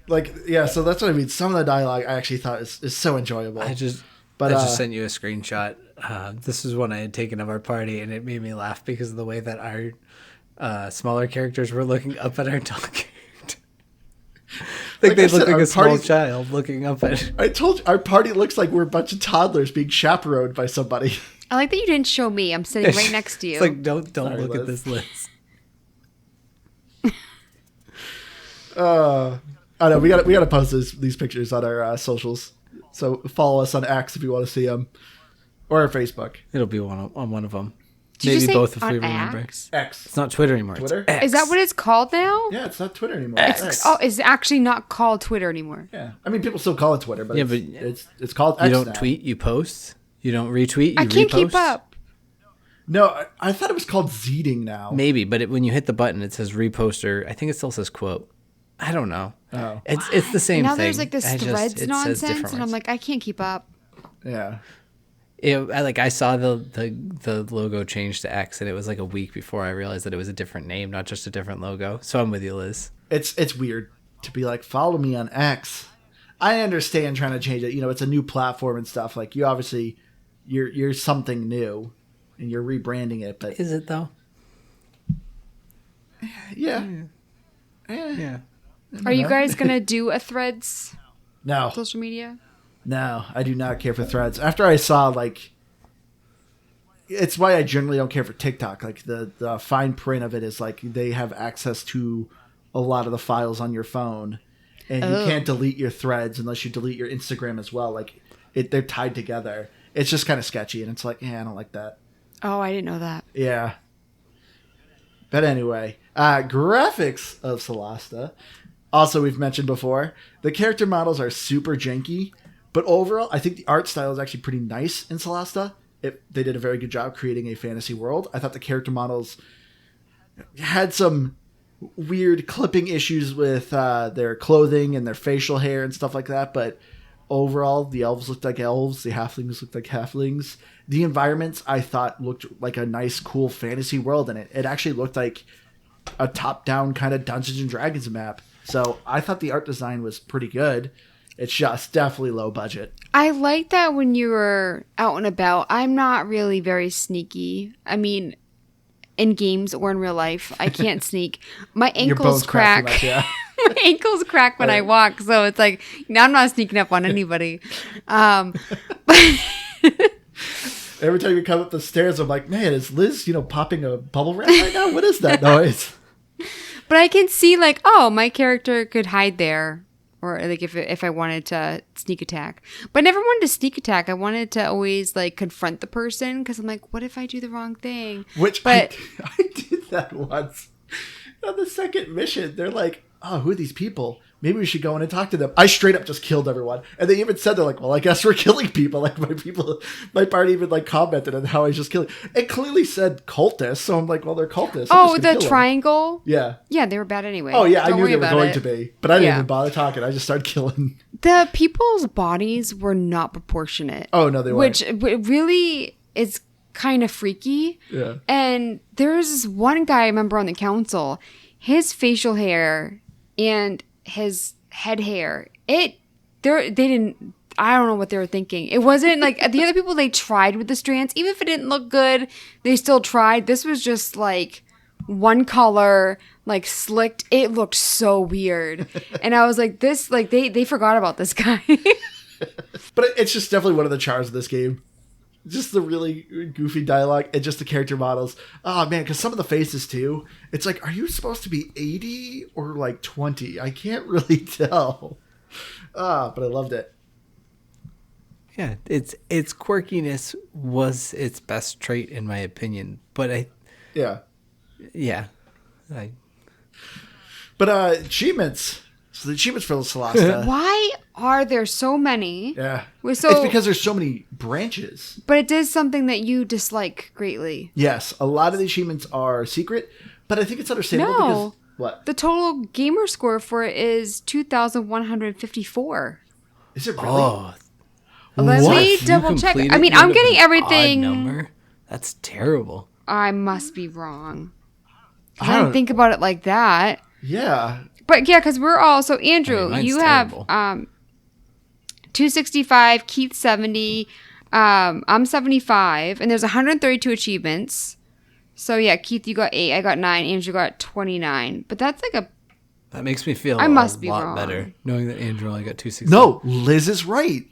Like, yeah, so that's what I mean. Some of the dialogue I actually thought is so enjoyable. I just sent you a screenshot. This is one I had taken of our party, and it made me laugh because of the way that our smaller characters were looking up at our dog. Like they look like a small child looking up at. I told you, our party looks like we're a bunch of toddlers being chaperoned by somebody. I like that you didn't show me. I'm sitting right next to you. It's like, don't Sorry, look Liz. at this list. I know we gotta post these pictures on our socials. So follow us on X if you want to see them, or our Facebook. It'll be on one of them. Did you Maybe say both if on we remember. X? It's not Twitter anymore. Twitter? It's X. Is that what it's called now? Yeah, it's not Twitter anymore. X. Oh, it's actually not called Twitter anymore. Yeah, I mean people still call it Twitter, but Yeah, it's called X You don't now. tweet, you post. You don't retweet, you I can't repost. keep up. No, I thought it was called Zeeting now. Maybe, but when you hit the button, it says repost, or I think it still says quote. I don't know. Oh. It's the same And now thing. there's like this I just- threads it says nonsense, different and I'm words. like, I can't keep up. Yeah. I saw the logo change to X, and it was like a week before I realized that it was a different name, not just a different logo. So I'm with you, Liz. It's weird to be like, follow me on X. I understand trying to change it. You know, it's a new platform and stuff. Like you obviously, you're something new, and you're rebranding it. But Is it though? yeah, Yeah. Are you guys gonna do a Threads no, social media? no, I do not care for Threads. After I saw like, it's why I generally don't care for TikTok. Like the fine print of it is like they have access to a lot of the files on your phone, and you can't delete your Threads unless you delete your Instagram as well. Like they're tied together. It's just kind of sketchy, and it's like, yeah, I don't like that. Oh, I didn't know that. Yeah. But anyway, graphics of Solasta. Also, we've mentioned before, the character models are super janky, but overall, I think the art style is actually pretty nice in Solasta. They did a very good job creating a fantasy world. I thought the character models had some weird clipping issues with their clothing and their facial hair and stuff like that, but overall, the elves looked like elves, the halflings looked like halflings. The environments, I thought, looked like a nice, cool fantasy world, and it actually looked like a top-down kind of Dungeons & Dragons map. So I thought the art design was pretty good. It's just definitely low budget. I like that when you were out and about. I'm not really very sneaky. I mean, in games or in real life, I can't sneak. My Your ankles bones crack crack. too much, yeah. My ankles crack when I walk, so it's like now I'm not sneaking up on anybody. But Every time you come up the stairs, I'm like, man, is Liz, popping a bubble wrap right now? What is that noise? But I can see like, oh, my character could hide there, or like if I wanted to sneak attack. But I never wanted to sneak attack. I wanted to always like confront the person because I'm like, what if I do the wrong thing? But I did that once on the second mission. They're like, oh, who are these people? Maybe we should go in and talk to them. I straight up just killed everyone. And they even said, they're like, well, I guess we're killing people. Like my party even like commented on how I was just killing. It clearly said cultists. So I'm like, well, they're cultists. Oh, the triangle? Yeah. Yeah, they were bad anyway. Oh, yeah. I Don't knew worry they were about going it. to be. But I didn't Yeah. even bother talking. I just started killing. The people's bodies were not proportionate. Oh, no, they weren't. Which really is kind of freaky. Yeah. And there's this one guy I remember on the council, his facial hair and his head hair, they didn't, I don't know what they were thinking. It wasn't like the other people, they tried with the strands. Even if it didn't look good, they still tried. This was just like one color, like slicked. It looked so weird. And I was like, this, like they forgot about this guy. But it's just definitely one of the charms of this game. Just the really goofy dialogue and just the character models. Oh, man, because some of the faces, too. It's like, are you supposed to be 80 or like 20? I can't really tell. But I loved it. Yeah, its quirkiness was its best trait in my opinion. But Yeah. But achievements. So the achievements for Solasta. Why are there so many? Yeah. Well, so- it's because there's so many branches. But it is something that you dislike greatly. Yes, a lot of the achievements are secret, but I think it's understandable No. because... What? The total gamer score for it is 2,154. Is it really? oh, Let what? me You double check. completed I mean, it I'm with getting an everything. odd number? That's terrible. I must be wrong. 'Cause I I don't- didn't think about it like that. Yeah. But yeah, because we're all so Andrew, mine's you terrible. have 265, Keith 70, I'm 75, and there's 132 achievements. So yeah, Keith, you got 8, I got 9, Andrew got 29. But that's like a That makes me feel I must a be lot wrong. better knowing that Andrew only got 260. No, Liz is right.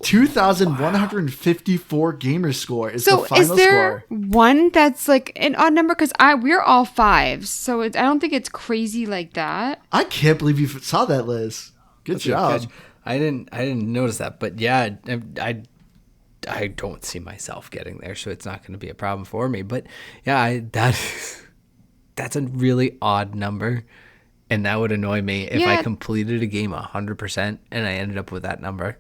2,154 gamer score is the So final is there score. one that's like an odd number? Because we're all fives, so I don't think it's crazy like that. I can't believe you saw that, Liz. Good job. Catch. I didn't notice that, but yeah, I don't see myself getting there, so it's not going to be a problem for me. But yeah, that's a really odd number, and that would annoy me if I completed a game 100% and I ended up with that number.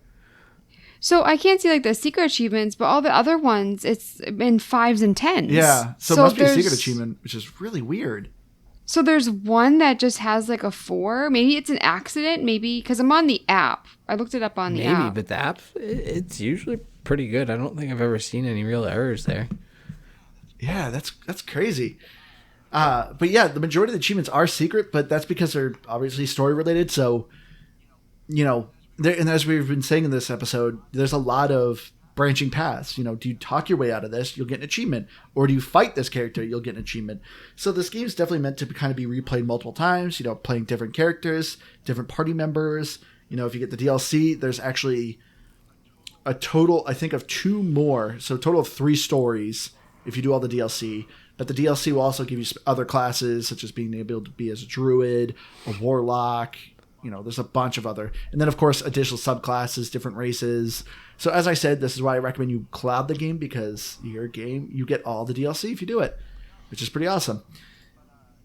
So I can't see like the secret achievements, but all the other ones, it's in 5s and 10s. Yeah, so it must be a secret achievement, which is really weird. So there's one that just has like a 4. Maybe it's an accident. Maybe because I'm on the app. I looked it up on the app. Maybe, but the app, it's usually pretty good. I don't think I've ever seen any real errors there. Yeah, that's crazy. But yeah, the majority of the achievements are secret, but that's because they're obviously story related. So, you know, and as we've been saying in this episode, there's a lot of branching paths. You know, do you talk your way out of this? You'll get an achievement. Or do you fight this character? You'll get an achievement. So this game is definitely meant to kind of be replayed multiple times, you know, playing different characters, different party members. You know, if you get the DLC, there's actually a total, I think, of 2 more. So a total of 3 stories if you do all the DLC. But the DLC will also give you other classes, such as being able to be as a druid, a warlock. You know, there's a bunch of other. And then, of course, additional subclasses, different races. So as I said, this is why I recommend you cloud the game, because your game, you get all the DLC if you do it, which is pretty awesome.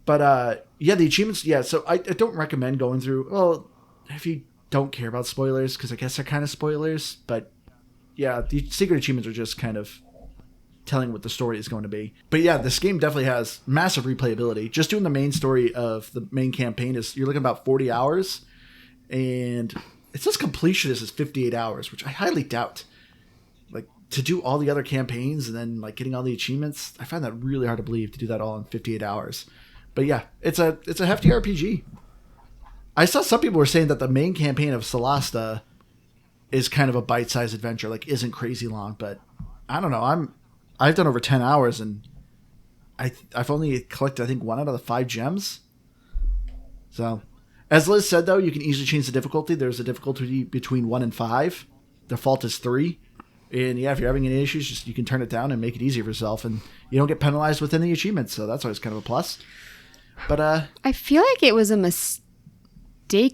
But, yeah, the achievements, yeah, so I don't recommend going through, well, if you don't care about spoilers, because I guess they're kind of spoilers. But, yeah, the secret achievements are just kind of telling what the story is going to be. But yeah, this game definitely has massive replayability. Just doing the main story of the main campaign you're looking about 40 hours, and it says completionist is 58 hours, which I highly doubt. Like, to do all the other campaigns and then like getting all the achievements, I find that really hard to believe, to do that all in 58 hours. But yeah, it's a hefty RPG. I saw some people were saying that the main campaign of Solasta is kind of a bite-sized adventure, like isn't crazy long, but I don't know. I've done over 10 hours, and I've only collected, I think, 1 out of the 5 gems. So, as Liz said, though, you can easily change the difficulty. There's a difficulty between 1 and 5. Default is 3. And yeah, if you're having any issues, you can turn it down and make it easier for yourself. And you don't get penalized within the achievements, so that's always kind of a plus. But I feel like it was a mistake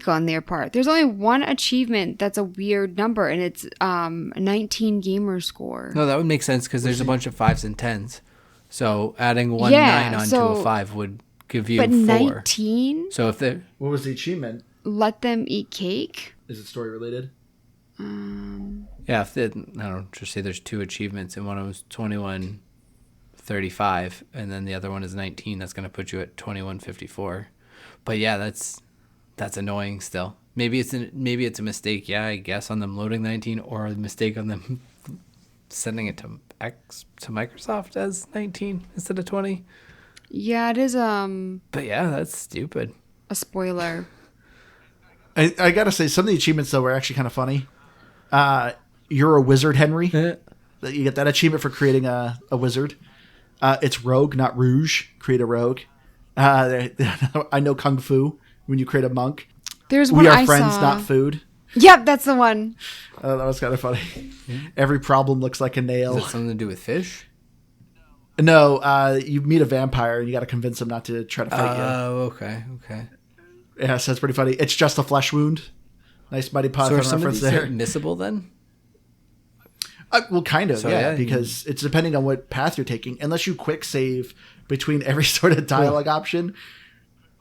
on their part. There's only one achievement that's a weird number, and it's 19 gamer score. No, that would make sense because there's a bunch of 5s and 10s. So adding 9 onto a 5 would give you 4. 19? So if they what was the achievement? Let them eat cake? Is it story related? Yeah, if they, I don't just say there's 2 achievements, and one of them was 21:35, and then the other one is 19. That's going to put you at 21:54. But yeah, that's annoying still. Maybe it's a mistake, yeah, I guess, on them loading 19, or a mistake on them sending it to Microsoft as 19 instead of 20. Yeah, it is But yeah, that's stupid. a spoiler. I gotta say, some of the achievements, though, were actually kind of funny. You're a wizard, Henry. You get that achievement for creating a wizard. It's rogue, not rouge. Create a rogue. I know kung fu. When you create a monk. There's one We are I friends, saw. not food. Yep, that's the one. That was kind of funny. Every problem looks like a nail. Is it something to do with fish? No, you meet a vampire and you got to convince him not to try to fight you. Oh, okay. Yeah, so that's pretty funny. It's just a flesh wound. Nice Mighty Pot So are some of reference these there. missable then? Well, kind of, So, yeah, yeah, because it's depending on what path you're taking. Unless you quick save between every sort of dialogue option,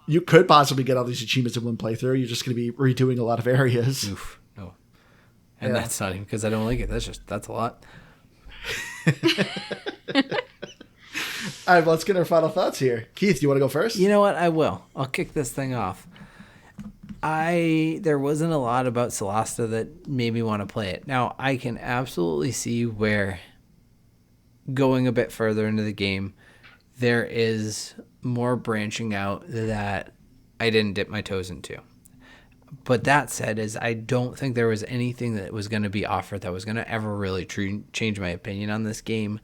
you could possibly get all these achievements in one playthrough. You're just going to be redoing a lot of areas. Oof, no. And Yeah. that's not even because I don't like it. That's a lot. All right, let's get our final thoughts here. Keith, you want to go first? You know what? I will. I'll kick this thing off. There wasn't a lot about Solasta that made me want to play it. Now, I can absolutely see where going a bit further into the game, there is more branching out that I didn't dip my toes into. But that said, I don't think there was anything that was going to be offered that was going to ever really change my opinion on this game.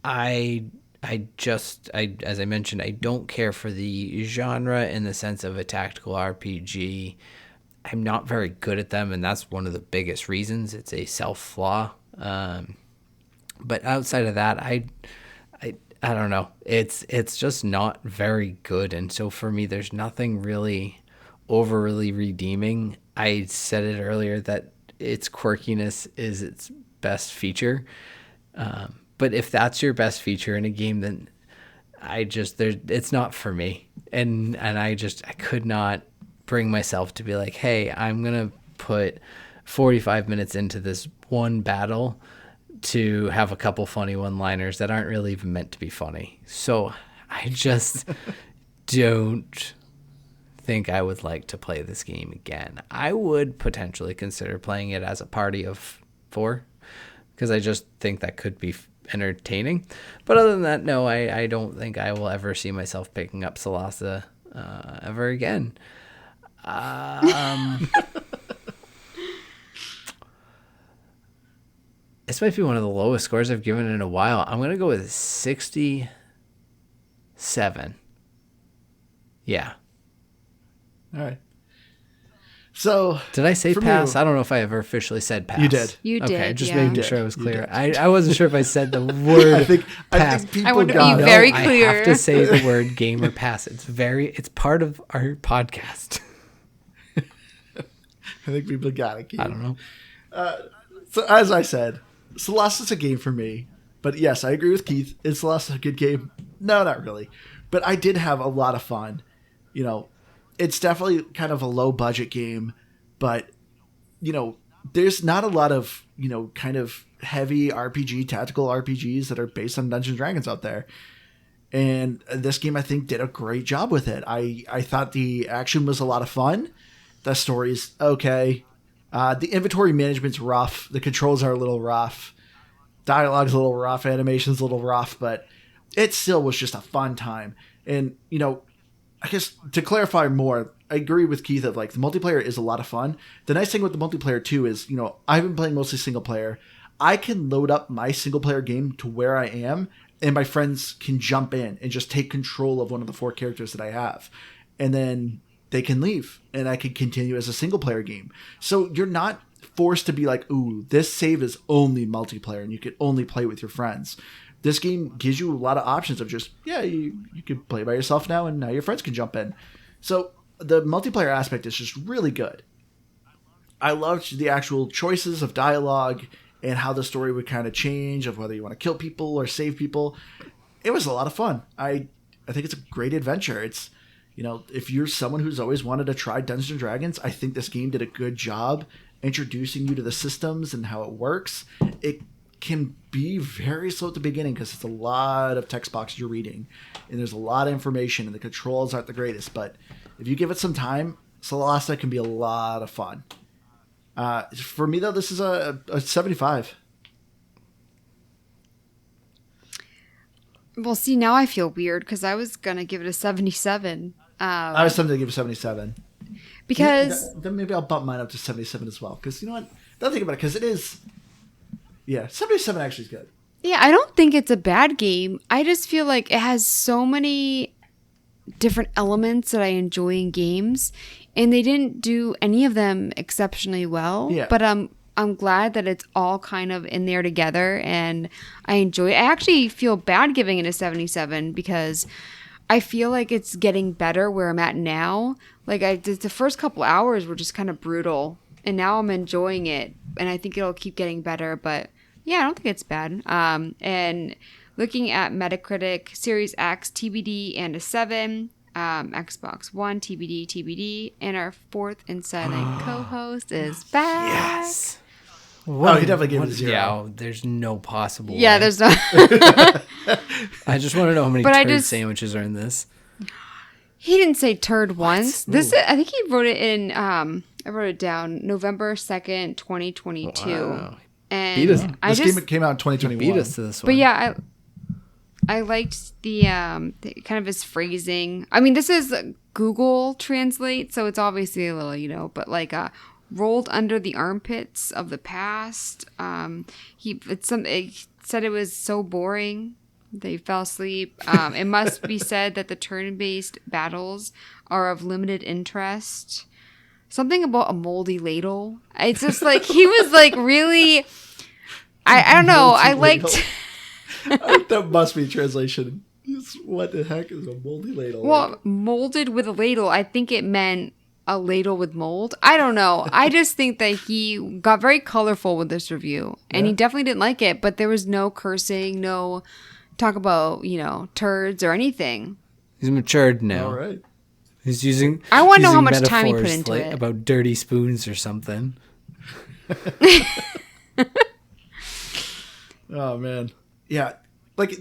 As I mentioned, I don't care for the genre in the sense of a tactical RPG. I'm not very good at them, and that's one of the biggest reasons. It's a self flaw. But outside of that, I don't know. It's just not very good, and so for me, there's nothing really overly redeeming. I said it earlier that its quirkiness is its best feature. But if that's your best feature in a game, then it's not for me. And I could not bring myself to be like, hey, I'm going to put 45 minutes into this one battle to have a couple funny one-liners that aren't really even meant to be funny. So I just don't think I would like to play this game again. I would potentially consider playing it as a party of 4 because I just think that could be entertaining. But other than that, no, I don't think I will ever see myself picking up Solasta ever again. This might be one of the lowest scores I've given in a while. I'm going to go with 67. Yeah. All right. So did I say pass? You, I don't know if I ever officially said pass. You did. You did. Okay, just yeah. making sure I was clear. I wasn't sure if I said the word pass. I think people I want to got be it. very I clear. have to say the word game or pass. It's part of our podcast. I think people got it. Keith. I don't know. So as I said, Solasta's a game for me. But yes, I agree with Keith. Is Solasta a good game? No, not really. But I did have a lot of fun. You know, it's definitely kind of a low budget game, but you know, there's not a lot of, you know, kind of heavy tactical RPGs that are based on Dungeons and Dragons out there. And this game, I think, did a great job with it. I thought the action was a lot of fun. The story's okay. The inventory management's rough. The controls are a little rough. Dialogue's a little rough. Animation's a little rough, but it still was just a fun time. And, you know, I guess to clarify more, I agree with Keith that like the multiplayer is a lot of fun. The nice thing with the multiplayer too is, you know, I've been playing mostly single player. I can load up my single player game to where I am, and my friends can jump in and just take control of one of the 4 characters that I have. And then they can leave and I can continue as a single player game. So you're not forced to be like, ooh, this save is only multiplayer and you can only play with your friends. This game gives you a lot of options of just, yeah, you can play by yourself now and now your friends can jump in. So the multiplayer aspect is just really good. I loved the actual choices of dialogue and how the story would kind of change of whether you want to kill people or save people. It was a lot of fun. I think it's a great adventure. It's, you know, if you're someone who's always wanted to try Dungeons and Dragons, I think this game did a good job introducing you to the systems and how it works. It can be very slow at the beginning because it's a lot of text boxes you're reading and there's a lot of information and the controls aren't the greatest, but if you give it some time, Solasta can be a lot of fun. For me though, this is a 75. Well, see, now I feel weird because I was gonna give it a 77. I was tempted to give it 77 because then maybe I'll bump mine up to 77 as well, because you know what, don't think about it, because it is, yeah, 77 actually is good. Yeah, I don't think it's a bad game. I just feel like it has so many different elements that I enjoy in games, and they didn't do any of them exceptionally well. Yeah. But I'm glad that it's all kind of in there together, and I enjoy it. I actually feel bad giving it a 77 because I feel like it's getting better where I'm at now. Like the first couple hours were just kind of brutal, and now I'm enjoying it, and I think it'll keep getting better. But yeah, I don't think it's bad. And looking at Metacritic, Series X, TBD, and a 7. Xbox One, TBD, and our fourth and silent co-host is back. Yes. Oh, he definitely gave it a 0. Yeah, there's no possible Yeah, way. there's no. I just want to know how many But I turd just- sandwiches are in this. He didn't say turd once. This Ooh. I think he wrote it in. I wrote it down. November 2nd, 2022. Wow. And Beat us. I This just. game came out in 2021. Beat us to this one. But yeah, I liked the kind of his phrasing. I mean, this is Google Translate, so it's obviously a little, you know, but like rolled under the armpits of the past. It said it was so boring. They fell asleep. It must be said that the turn-based battles are of limited interest. something about a moldy ladle. It's just like he was like really. I don't know. Moldy I liked. That must be translation. What the heck is a moldy ladle? Well, molded with a ladle. I think it meant a ladle with mold. I don't know. I just think that he got very colorful with this review, and he definitely didn't like it. But there was no cursing, no talk about turds or anything. He's matured now. All right. He's using. I want to know how using much time he put metaphors into it. about dirty spoons or something. Oh man, yeah. Like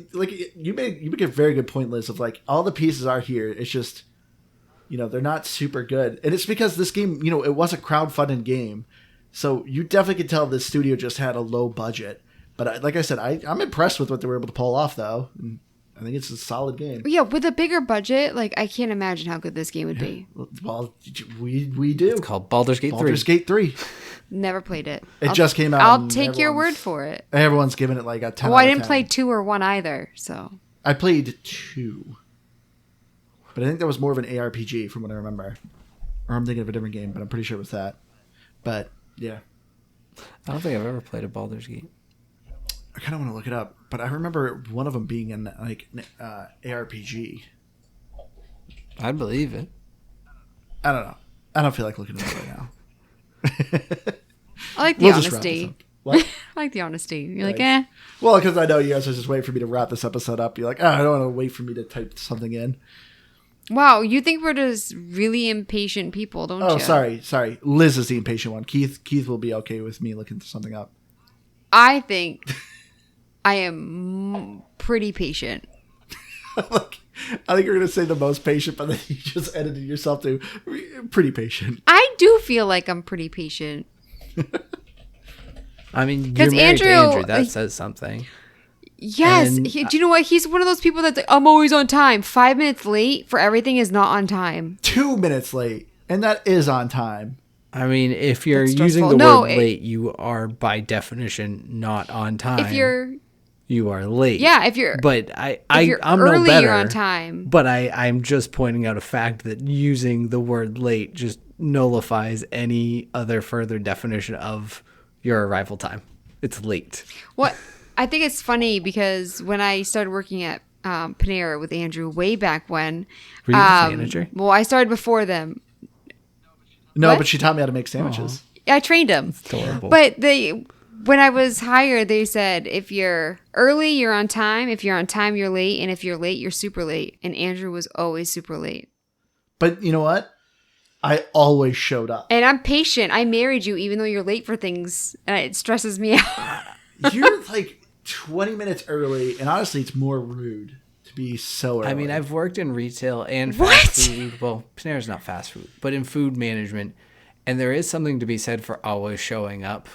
you make a very good point, Liz. Of like all the pieces are here. It's just they're not super good, and it's because this game it was a crowdfunded game, so you definitely could tell this studio just had a low budget. But like I said, I'm impressed with what they were able to pull off, though. And I think it's a solid game. Yeah, with a bigger budget, like I can't imagine how good this game would be. Well, we do. It's called Baldur's Gate 3. Baldur's Gate 3. Never played it. It just came out. I'll take your word for it. Everyone's giving it like a 10. Well, I didn't play 2 or 1 either, so. I played 2. But I think that was more of an ARPG from what I remember. Or I'm thinking of a different game, but I'm pretty sure it was that. But, yeah. I don't think I've ever played a Baldur's Gate. I kind of want to look it up, but I remember one of them being in like ARPG. I'd believe it. I don't know. I don't feel like looking it up right now. I like the We'll just wrap honesty. this up. What? I like the honesty. You're like, Nice. eh. Well, because I know you guys are just waiting for me to wrap this episode up. You're like, I don't want to wait for me to type something in. Wow, you think we're just really impatient people, don't you? Oh, sorry. Liz is the impatient one. Keith will be okay with me looking something up. I think I am pretty patient. Like, I think you're going to say the most patient, but then you just edited yourself to pretty patient. I do feel like I'm pretty patient. I mean, you're 'Cause married to Andrew, Andrew. That says something. Yes. And Do you know what? He's one of those people that's like, I'm always on time. 5 minutes late for everything is not on time. 2 minutes late, and that is on time. I mean, if you're That's using stressful. the No, word late, you are by definition not on time. If you're, you are late. yeah, if you're, But if you're I'm early, no better. you're on time. But I'm just pointing out a fact that using the word late just nullifies any other further definition of your arrival time. It's late. What I think it's funny because when I started working at Panera with Andrew way back when, Were you the manager? well, I started before them. No, What? but she taught me how to make sandwiches. I trained him. Adorable. But when I was hired, they said if you're early, you're on time. If you're on time, you're late. And if you're late, you're super late. And Andrew was always super late. But you know what? I always showed up. And I'm patient. I married you even though you're late for things. And it stresses me out. You're like 20 minutes early, and honestly, it's more rude to be so early. I mean, I've worked in retail and What? fast food. Well, Panera's not fast food, but in food management. And there is something to be said for always showing up.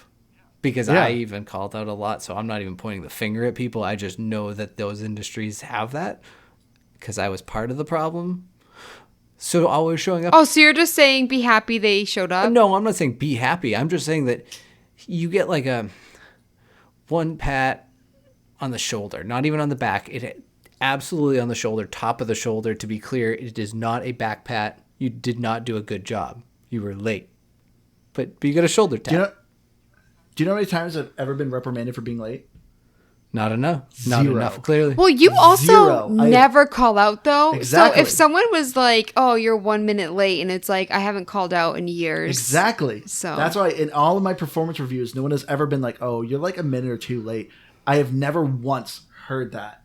Because Yeah. I even called out a lot, so I'm not even pointing the finger at people. I just know that those industries have that because I was part of the problem. So always showing up. Oh, so you're just saying be happy they showed up? No, I'm not saying be happy. I'm just saying that you get like a one pat on the shoulder, not even on the back. It absolutely on the shoulder, top of the shoulder. To be clear, it is not a back pat. You did not do a good job. You were late. But you get a shoulder tap. Do you know how many times I've ever been reprimanded for being late? Not enough. Not Zero. enough, clearly. Well, you also Zero. never call out though. Exactly. So if someone was like, "Oh, you're 1 minute late," and it's like I haven't called out in years. Exactly. So- that's why in all of my performance reviews, no one has ever been like, "Oh, you're like a minute or two late." I have never once heard that.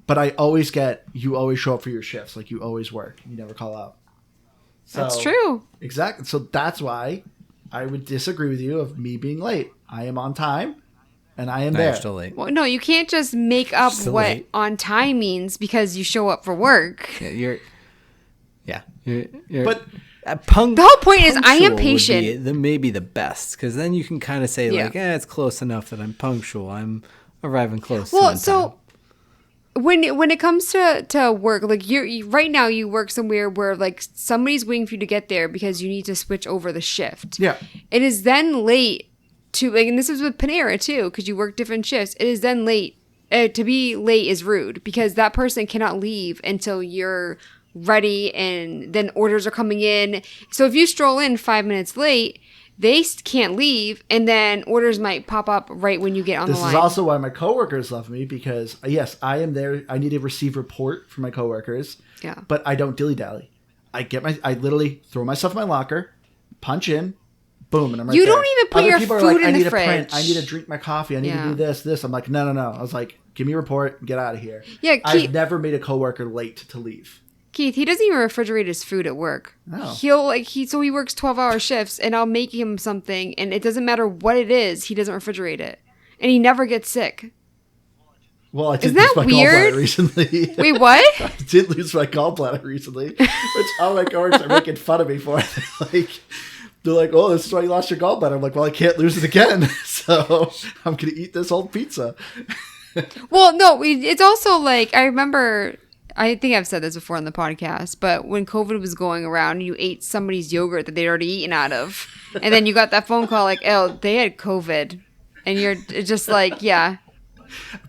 But I always get, you always show up for your shifts. Like you always work. You never call out. So, That's true. Exactly. So that's why I would disagree with you of me being late. I am on time, and I am No, there. you're still late. Well, no, you can't just make up Still what late. on time means because you show up for work. Yeah, you're But The whole point is I am patient. Maybe the best, because then you can kind of say Yeah. like, it's close enough that I'm punctual. I'm arriving close. Well, on so time. when it comes to work, like right now you work somewhere where like somebody's waiting for you to get there because you need to switch over the shift. yeah, It is then late to like, and this is with Panera too, because you work different shifts. It is then late. To be late is rude because that person cannot leave until you're ready, and then orders are coming in. So if you stroll in 5 minutes late, they can't leave, and then orders might pop up right when you get on the line. This is also why my coworkers love me, because yes, I am there. I need to receive report from my coworkers. Yeah. But I don't dilly-dally. I literally throw myself in my locker, punch in, boom, and I'm right You there. don't even put Other your people are food like, in I the need fridge. to print. I need to drink my coffee. I need to do this. I'm like, no. I was like, give me a report and get out of here. Yeah, I've never made a coworker late to leave. Keith, he doesn't even refrigerate his food at work. No. So he works 12-hour shifts, and I'll make him something, and it doesn't matter what it is, he doesn't refrigerate it. And he never gets sick. Well, I did Isn't lose that my weird? gallbladder recently. Wait, what? I did lose my gallbladder recently, which all my coworkers are making fun of me for. They're like, oh, this is why you lost your gallbladder. I'm like, well, I can't lose it again, so I'm going to eat this whole pizza. Well, no, it's also like, I remember, I think I've said this before on the podcast, but when COVID was going around, you ate somebody's yogurt that they'd already eaten out of, and then you got that phone call like, oh, they had COVID, and you're just like, yeah.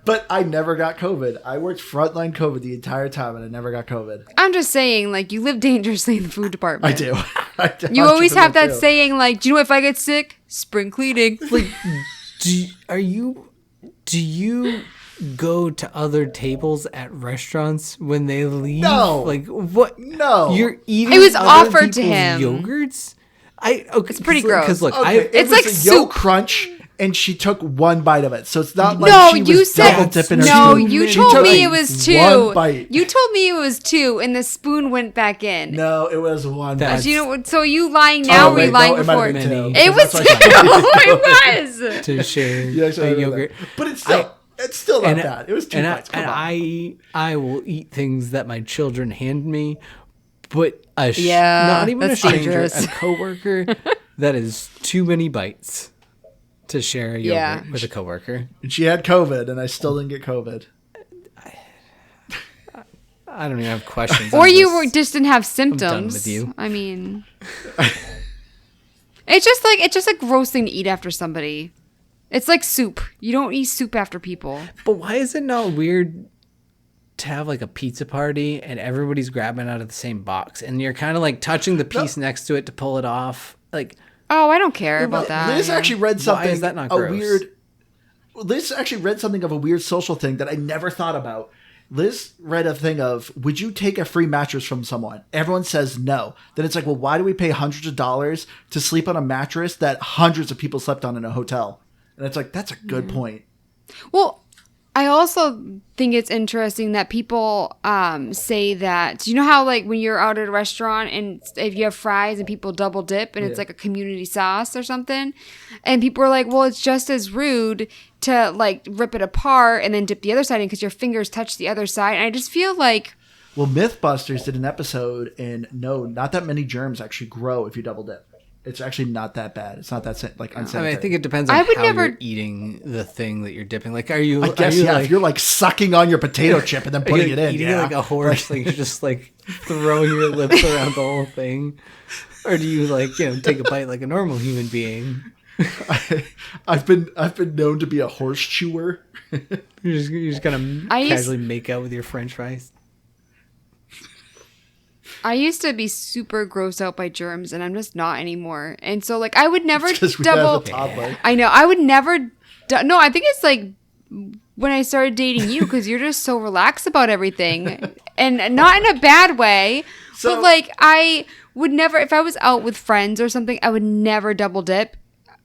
But I never got COVID. I worked frontline COVID the entire time, and I never got COVID. I'm just saying, like, you live dangerously in the food department. I do. You always have that too. saying, like, do you know if I get sick? Spring cleaning. Like, do you go to other tables at restaurants when they leave? No. Like, what? No. You're eating It was other offered to people's him. Yogurts? It's pretty gross. Because, look, Okay, I... It's was like a soup. yolk crunch, and she took one bite of it. So it's not like No, she you was said double dipping her no. spoon. You She told took, me like, it was two. one bite. You told me it was two, and the spoon went back in. No, it was one That's- bite. You know, so you lying now? or wait, you lying no, it might before? have been two. It It was That's two. why I It was. to share Yeah, actually, I a remember yogurt. that. But it's still not bad. It was two bites. Come and on. I will eat things that my children hand me, but Yeah, not even a that's stranger, dangerous. a coworker, that is too many bites to share a yogurt Yeah. with a coworker. And she had COVID, and I still didn't get COVID. I don't even have questions. Or I'm you just didn't have symptoms. done with you. I mean, it's just like gross thing to eat after somebody. It's like soup. You don't eat soup after people. But why is it not weird to have like a pizza party and everybody's grabbing out of the same box and you're kind of like touching the piece next to it to pull it off? Like, Oh, I don't care about that. Liz actually read something. Why is that not gross? Liz actually read something of a weird social thing that I never thought about. Liz read a thing of, would you take a free mattress from someone? Everyone says no. Then it's like, well, why do we pay hundreds of dollars to sleep on a mattress that hundreds of people slept on in a hotel? And it's like, that's a good point. Well, I also think it's interesting that people say that. Do you know how, like, when you're out at a restaurant and if you have fries and people double dip and it's like a community sauce or something, and people are like, well, it's just as rude to like rip it apart and then dip the other side in because your fingers touch the other side. And I just feel like, Well, Mythbusters did an episode, and no, not that many germs actually grow if you double dip. It's actually not that bad. It's not that unsanitary. I mean, I think it depends on I would how never- you're eating the thing that you're dipping. Like, are you? I guess, are you yeah, like, if you're like sucking on your potato chip and then are you putting it in, eating yeah. it like a horse, like you're just like throwing your lips around the whole thing, or do you like take a bite like a normal human being? I've been known to be a horse chewer. You're just gonna I used- casually make out with your French fries. I used to be super grossed out by germs, and I'm just not anymore. And so, like, I would never Because we double. have a toddler. I know. I would never. No, I think it's like when I started dating you because you're just so relaxed about everything, and not in a bad way. So- but like, I would never, if I was out with friends or something, I would never double dip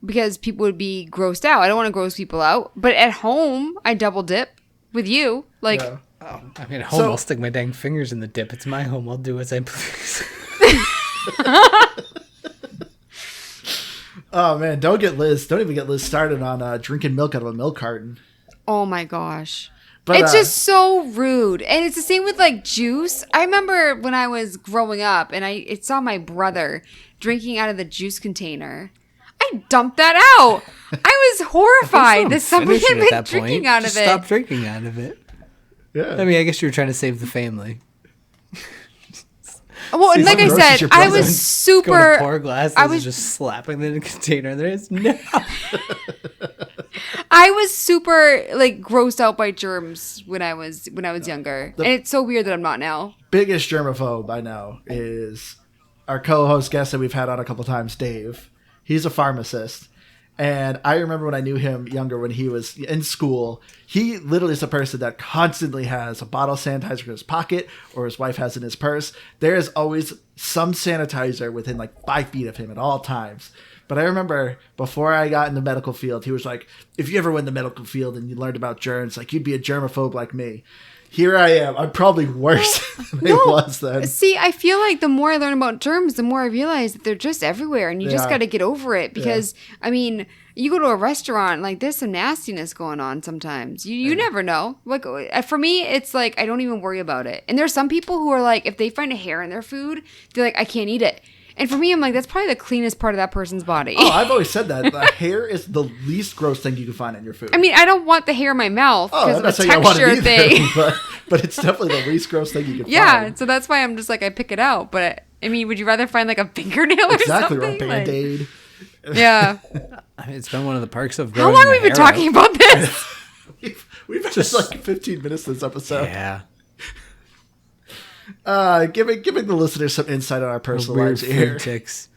because people would be grossed out. I don't want to gross people out. But at home, I double dip with you. Like, Yeah. I mean, at home, I'll stick my dang fingers in the dip. It's my home. I'll do as I please. Oh man, don't even get Liz started on drinking milk out of a milk carton. oh my gosh. But It's just so rude. And it's the same with like juice. I remember when I was growing up and I saw my brother drinking out of the juice container. I dumped that out. I was horrified that somebody Finish had it at been that drinking point. out Just of it. Stop drinking out of it. yeah. I mean, I guess you were trying to save the family. Well, and See, like I how gross is said, your I brother? was Going super. to pour glasses I and was- just slapping it in a container. There is no. I was super like grossed out by germs when I was younger, and it's so weird that I'm not now. biggest germaphobe I know is our co-host guest that we've had on a couple times, Dave. He's a pharmacist. And I remember when I knew him younger, when he was in school, he literally is a person that constantly has a bottle of sanitizer in his pocket, or his wife has it in his purse. There is always some sanitizer within like 5 feet of him at all times. But I remember before I got in the medical field, he was like, if you ever went in the medical field and you learned about germs, like you'd be a germaphobe like me. Here I am. I'm probably worse than I was then. See, I feel like the more I learn about germs, the more I realize that they're just everywhere, and you just got to get over it. Because, I mean, you go to a restaurant, like, there's some nastiness going on sometimes. You never know. Like, for me, it's like, I don't even worry about it. And there's some people who are like, if they find a hair in their food, they're like, I can't eat it. And for me, I'm like, that's probably the cleanest part of that person's body. Oh, I've always said that. The hair is the least gross thing you can find in your food. I mean, I don't want the hair in my mouth because of the texture thing. But it's definitely the least gross thing you can find. Yeah, so that's why I'm just like, I pick it out. But, I mean, would you rather find like a fingernail or exactly, something? Exactly, or a Band-Aid. Yeah. I mean, it's been one of the perks of How growing long have we been hair talking out. about this? We've been just like 15 minutes this episode. Yeah. Giving the listeners some insight on our personal Weird lives here. food ticks.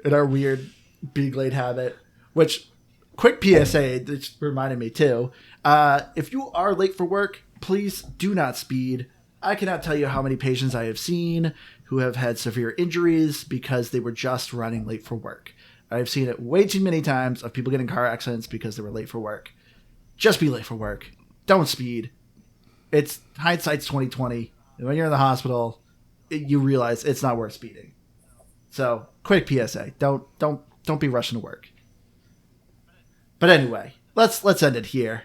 And our weird being late habit. Which, quick PSA, this reminded me too. If you are late for work, please do not speed. I cannot tell you how many patients I have seen who have had severe injuries because they were just running late for work. I've seen it way too many times of people getting car accidents because they were late for work. Just be late for work. Don't speed. It's hindsight's 2020. When you're in the hospital, you realize it's not worth speeding. So, quick PSA: don't be rushing to work. But anyway, let's end it here.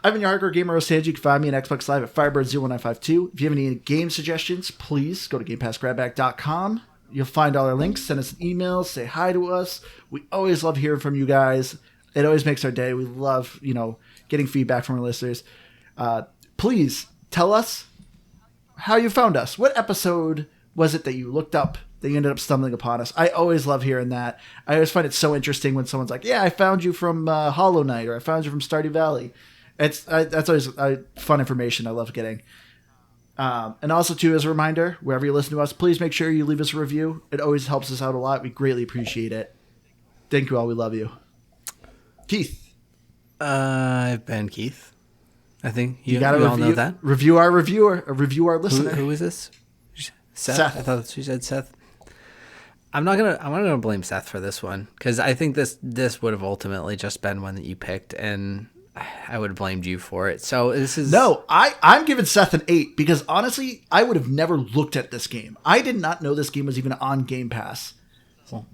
I've been your hardcore gamer, Rostange. You can find me on Xbox Live at Firebird01952. If you have any game suggestions, please go to GamePassGrabBag.com. You'll find all our links. Send us an email. Say hi to us. We always love hearing from you guys. It always makes our day. We love, getting feedback from our listeners. Please tell us how you found us. What episode was it that you looked up, that you ended up stumbling upon us? I always love hearing that. I always find it so interesting when someone's like, yeah, I found you from Hollow Knight, or I found you from Stardew Valley. That's always fun information I love getting. And also, too, as a reminder, wherever you listen to us, please make sure you leave us a review. It always helps us out a lot. We greatly appreciate it. Thank you all. We love you. Keith. I've been Keith. I think you gotta all know that. Review our reviewer, or review our listener. Who is this? Seth. Seth. I thought she said Seth. I'm not gonna blame Seth for this one, because I think this would have ultimately just been one that you picked, and I would have blamed you for it. So this is I'm giving Seth an 8 because honestly, I would have never looked at this game. I did not know this game was even on Game Pass.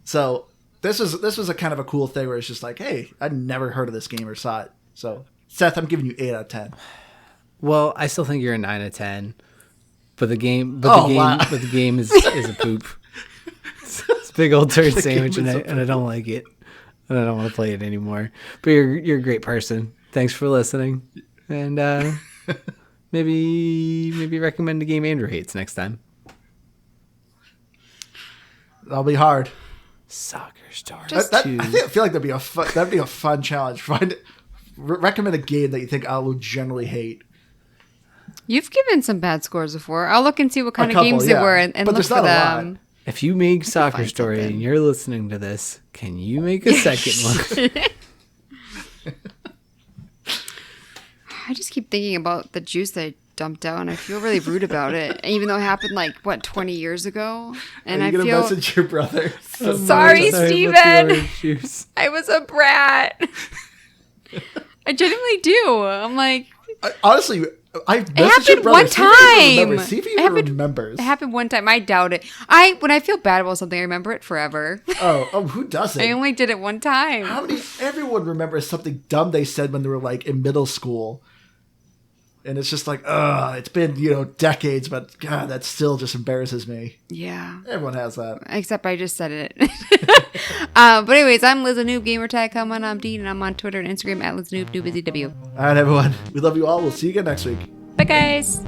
So this was a kind of a cool thing where it's just like, hey, I'd never heard of this game or saw it. So Seth, I'm giving you 8 out of 10. Well, I still think you're a 9 out of 10. But the game is a poop. It's a big old turd sandwich, and I don't like it, and I don't want to play it anymore. But you're a great person. Thanks for listening, and maybe recommend a game Andrew hates next time. That'll be hard. Soccer Story. I feel like that'd be a fun challenge. Recommend a game that you think I will generally hate. You've given some bad scores before. I'll look and see what kind of games they were and look for them. If you make Soccer Story and you're listening to this, can you make a second one? I just keep thinking about the juice that I dumped out, and I feel really rude about it, even though it happened 20 years ago. And Are you gonna message your brother? Sorry, Steven. I was a brat. I genuinely do. I'm like, honestly, I've it happened one time. See if he even remembers. It happened one time. I doubt it. When I feel bad about something, I remember it forever. Oh, who doesn't? I only did it one time. Everyone remembers something dumb they said when they were in middle school. And it's just like, it's been, decades, but God, that still just embarrasses me. Yeah. Everyone has that. Except I just said it. But anyways, I'm Liz, a noob, gamertag. Come on, I'm Dean, and I'm on Twitter and Instagram at LizNoob, NoobBusyW. All right, everyone. We love you all. We'll see you again next week. Bye, guys.